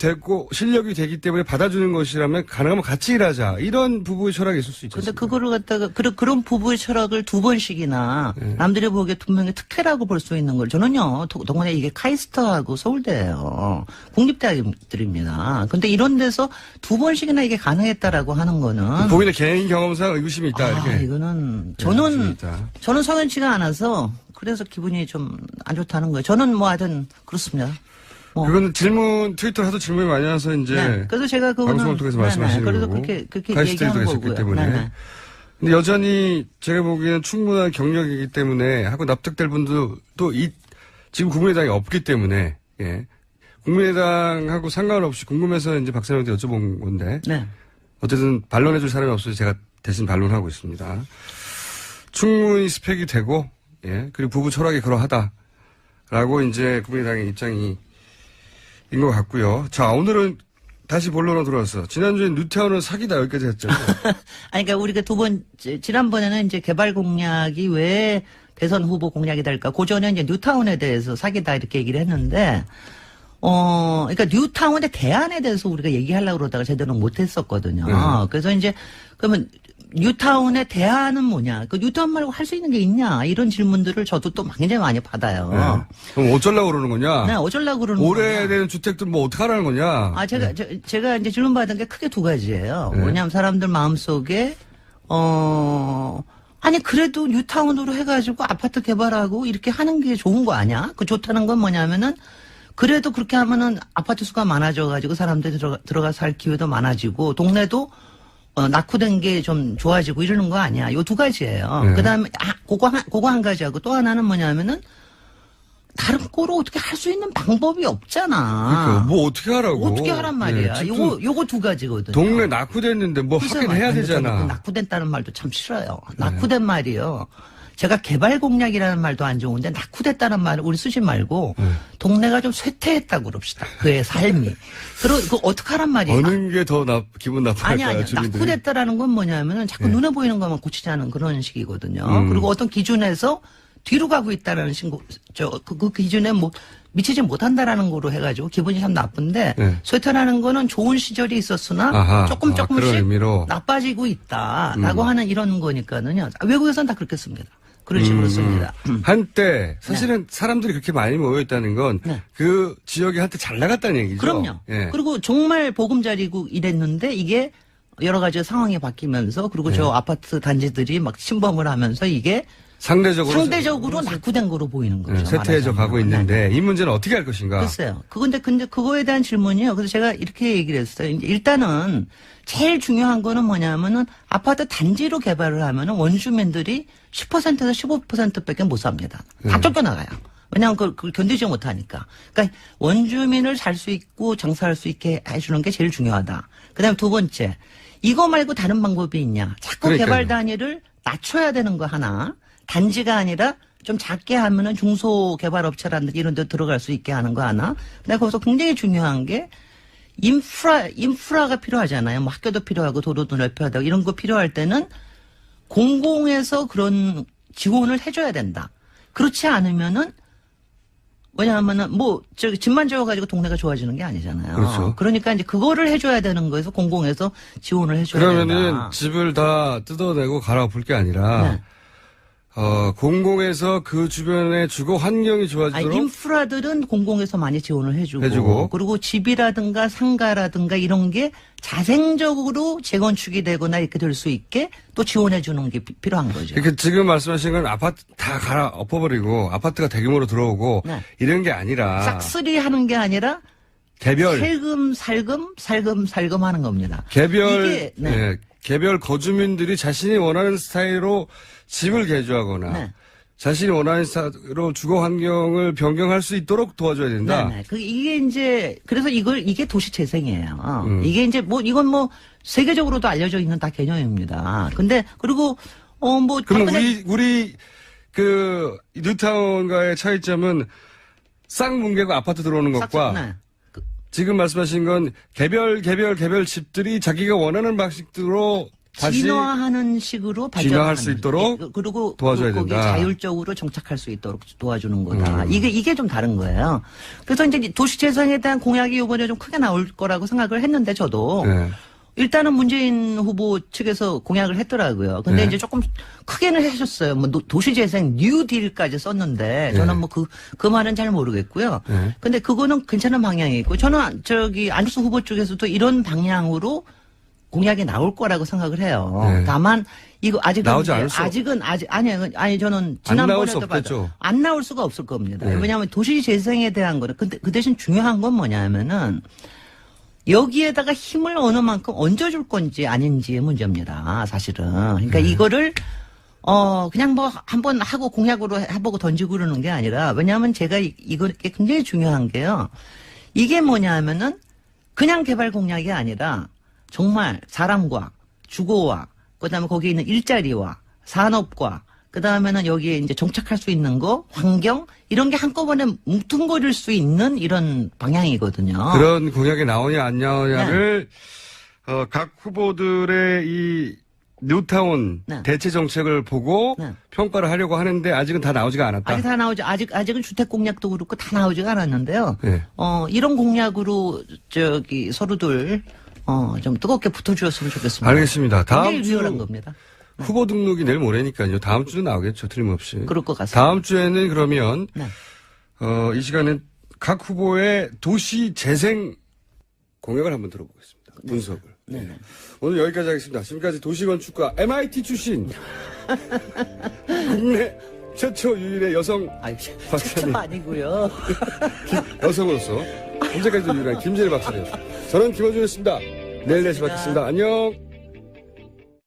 되기 때문에 받아주는 것이라면 가능하면 같이 일하자. 이런 부부의 철학이 있을 수 있죠. 근데 그거를 갖다가 그런 부부의 철학을 두 번씩이나 남들이 보기에 분명히 특혜라고 볼 수 있는 걸 저는요 동원에 이게 카이스트하고 서울대예요. 국립대학들입니다. 근데 이런 데서 두 번씩이나 이게 가능했다라고 하는 거는 본인의 개인 경험상 의구심이 있다. 이렇게. 이거는 의구심이 있다. 저는 성현치가 않아서 그래서 기분이 좀 안 좋다는 거예요. 저는 뭐 하여튼 그렇습니다. 그거는 트위터 하도 질문이 많이 와서 이제. 네. 그래서 제가 그거는 방송을 통해서 말씀하시는 그래서 거고. 그렇게 카이스트에도 얘기한 계셨기 거고요. 때문에. 네네. 근데 여전히 제가 보기에는 충분한 경력이기 때문에 하고 납득될 분도 또 지금 국민의당이 없기 때문에 예. 국민의당하고 상관없이 궁금해서 이제 박사님한테 여쭤본 건데. 네. 어쨌든 반론해줄 사람이 없어서 제가 대신 반론하고 있습니다. 충분히 스펙이 되고 예. 그리고 부부 철학이 그러하다라고 이제 국민의당의 입장이 인 것 같고요. 자, 오늘은 다시 본론으로 들어와서 지난주에 뉴타운은 사기다 여기까지 했죠. 아니, 그러니까 우리가 지난번에는 이제 개발 공약이 왜 대선 후보 공약이 될까? 그 전에 이제 뉴타운에 대해서 사기다 이렇게 얘기를 했는데, 그러니까 뉴타운의 대안에 대해서 우리가 얘기하려고 그러다가 제대로 못 했었거든요. 그래서 이제, 그러면 뉴타운의 대안은 뭐냐? 그 뉴타운 말고 할 수 있는 게 있냐? 이런 질문들을 저도 또 굉장히 많이 받아요. 네. 그럼 어쩌려고 그러는 거냐? 네, 어쩌려고 그러는 거냐? 오래된 주택들 뭐 어떡하라는 거냐? 제가 이제 질문 받은 게 크게 두 가지예요. 네. 왜냐하면 사람들 마음속에, 아니, 그래도 뉴타운으로 해가지고 아파트 개발하고 이렇게 하는 게 좋은 거 아니야? 그 좋다는 건 뭐냐면은, 그래도 그렇게 하면은 아파트 수가 많아져가지고 사람들이 들어가 살 기회도 많아지고, 동네도 낙후된 게 좀 좋아지고 이러는 거 아니야. 요 두 가지예요. 네. 그 다음에, 그거 한 가지하고 또 하나는 뭐냐면은, 다른 거로 어떻게 할 수 있는 방법이 없잖아. 그러니까 뭐 어떻게 하라고? 어떻게 하란 말이야. 네, 요거 두 가지거든요. 동네 낙후됐는데 뭐 하긴 해야 되잖아. 낙후됐다는 말도 참 싫어요. 낙후된 말이요. 제가 개발 공약이라는 말도 안 좋은데 낙후됐다는 말을 우리 쓰지 말고 동네가 좀 쇠퇴했다고 그럽시다. 그의 삶이. 그거 어떡하란 말이야. 어느 게 더 기분 나빠할까요? 아니. 주민들이? 낙후됐다라는 건 뭐냐면은 자꾸 눈에 보이는 것만 고치자는 그런 식이거든요. 그리고 어떤 기준에서 뒤로 가고 있다라는 그 기준에 뭐 미치지 못한다라는 거로 해가지고 기분이 참 나쁜데 네. 쇠퇴라는 거는 좋은 시절이 있었으나 아하, 조금씩 그런 의미로. 나빠지고 있다라고 하는 이런 거니까는요. 외국에서는 다 그렇게 씁니다. 그런 식으로 씁니다. 한때 사실은 사람들이 그렇게 많이 모여 있다는 건 네. 그 지역이 한때 잘 나갔다는 얘기죠. 그럼요. 예. 그리고 정말 보금자리고 이랬는데 이게 여러 가지 상황이 바뀌면서 그리고 저 아파트 단지들이 막 침범을 하면서 이게 상대적으로 낙후된 거로 보이는 거죠. 쇠퇴해져 가고 말하자면. 있는데 이 문제는 어떻게 할 것인가? 글쎄요. 근데 그거에 대한 질문이요. 그래서 제가 이렇게 얘기를 했어요. 일단은 제일 중요한 거는 뭐냐면은 아파트 단지로 개발을 하면은 원주민들이 10%에서 15%밖에 못 삽니다. 다 쫓겨나가요. 왜냐하면 그걸 견디지 못하니까. 그러니까 원주민을 살 수 있고 장사할 수 있게 해주는 게 제일 중요하다. 그다음에 두 번째, 이거 말고 다른 방법이 있냐? 자꾸 그러니까요. 개발 단위를 낮춰야 되는 거 하나. 단지가 아니라 좀 작게 하면은 중소개발업체라든지 이런 데 들어갈 수 있게 하는 거 하나. 근데 거기서 굉장히 중요한 게 인프라가 필요하잖아요. 뭐 학교도 필요하고 도로도 넓혀야 되고 이런 거 필요할 때는 공공에서 그런 지원을 해줘야 된다. 그렇지 않으면은 왜냐하면은 집만 지어가지고 동네가 좋아지는 게 아니잖아요. 그렇죠. 그러니까 이제 그거를 해줘야 되는 거에서 공공에서 지원을 해줘야 된다. 그러면은 집을 다 뜯어내고 갈아엎을 게 아니라 네. 공공에서 그 주변의 주거 환경이 아니, 좋아지도록 인프라들은 공공에서 많이 지원을 해주고, 해주고. 그리고 집이라든가 상가라든가 이런 게 자생적으로 재건축이 되거나 이렇게 될 수 있게 또 지원해 주는 게 필요한 거죠. 그러니까 지금 말씀하신 건 아파트 다 갈아 엎어버리고 아파트가 대규모로 들어오고 네. 이런 게 아니라 싹쓸이 하는 게 아니라 개별 살금 하는 겁니다. 개별 이게, 네. 예, 개별 거주민들이 자신이 원하는 스타일로 집을 개조하거나 네. 자신이 원하는 스타일로 주거 환경을 변경할 수 있도록 도와줘야 된다. 네네. 이게 이제 그래서 이게 도시 재생이에요. 이게 이제 뭐 이건 뭐 세계적으로도 알려져 있는 다 개념입니다. 근데 그리고 뭐 그러면 최근에 우리 그 뉴타운과의 차이점은 쌍문개고 아파트 들어오는 것과 네. 지금 말씀하신 건 개별 집들이 자기가 원하는 방식으로 다시 진화하는 식으로 진화할 발전하는 수 있도록 예, 그리고 도와줘야 거기에 된다. 자율적으로 정착할 수 있도록 도와주는 거다. 이게 좀 다른 거예요. 그래서 이제 도시 재생에 대한 공약이 이번에 좀 크게 나올 거라고 생각을 했는데 저도 네. 일단은 문재인 후보 측에서 공약을 했더라고요. 근데 네. 이제 조금 크게는 해줬어요. 뭐 도시재생 뉴딜까지 썼는데 저는 뭐 그 말은 잘 모르겠고요. 네. 근데 그거는 괜찮은 방향이고 저는 안철수 후보 쪽에서도 이런 방향으로 공약이 나올 거라고 생각을 해요. 네. 다만 이거 나오지 않을 수 아니 저는 안 나올 수 지난번에도 없겠죠. 봐도 안 나올 수가 없을 겁니다. 네. 왜냐하면 도시 재생에 대한 거는 근데 그 대신 중요한 건 뭐냐면은 여기에다가 힘을 어느 만큼 얹어줄 건지 아닌지의 문제입니다. 사실은. 그러니까 이거를 그냥 뭐 한번 하고 공약으로 해보고 던지고 그러는 게 아니라 왜냐하면 제가 이게 굉장히 중요한 게요. 이게 뭐냐면은 그냥 개발 공약이 아니라 정말 사람과 주거와 그다음에 거기에 있는 일자리와 산업과 그다음에는 여기에 이제 정착할 수 있는 거, 환경 이런 게 한꺼번에 뭉뚱거릴 수 있는 이런 방향이거든요. 그런 공약이 나오냐 안 나오냐를 각 후보들의 이 뉴타운 네. 대체 정책을 보고 네. 평가를 하려고 하는데 아직은 다 나오지가 않았다. 아직 다 나오지 아직은 주택 공약도 그렇고 다 나오지가 않았는데요. 네. 이런 공약으로 서로들 좀 뜨겁게 붙어주었으면 좋겠습니다. 알겠습니다. 다음 굉장히 주 리얼한 겁니다. 후보 등록이 내일 모레니까요. 다음 주도 나오겠죠. 틀림없이. 그럴 것 같습니다. 다음 주에는 그러면 네. 이 시간엔 각 후보의 도시 재생 공약을 한번 들어보겠습니다. 분석을. 네. 오늘 여기까지 하겠습니다. 지금까지 도시건축가 MIT 출신 국내 최초 유일의 여성 박사님. 아니고요. 여성으로서 현재까지도 유일한 김재일 박사님. 저는 김어준이었습니다. 내일 4시 뵙겠습니다. 안녕.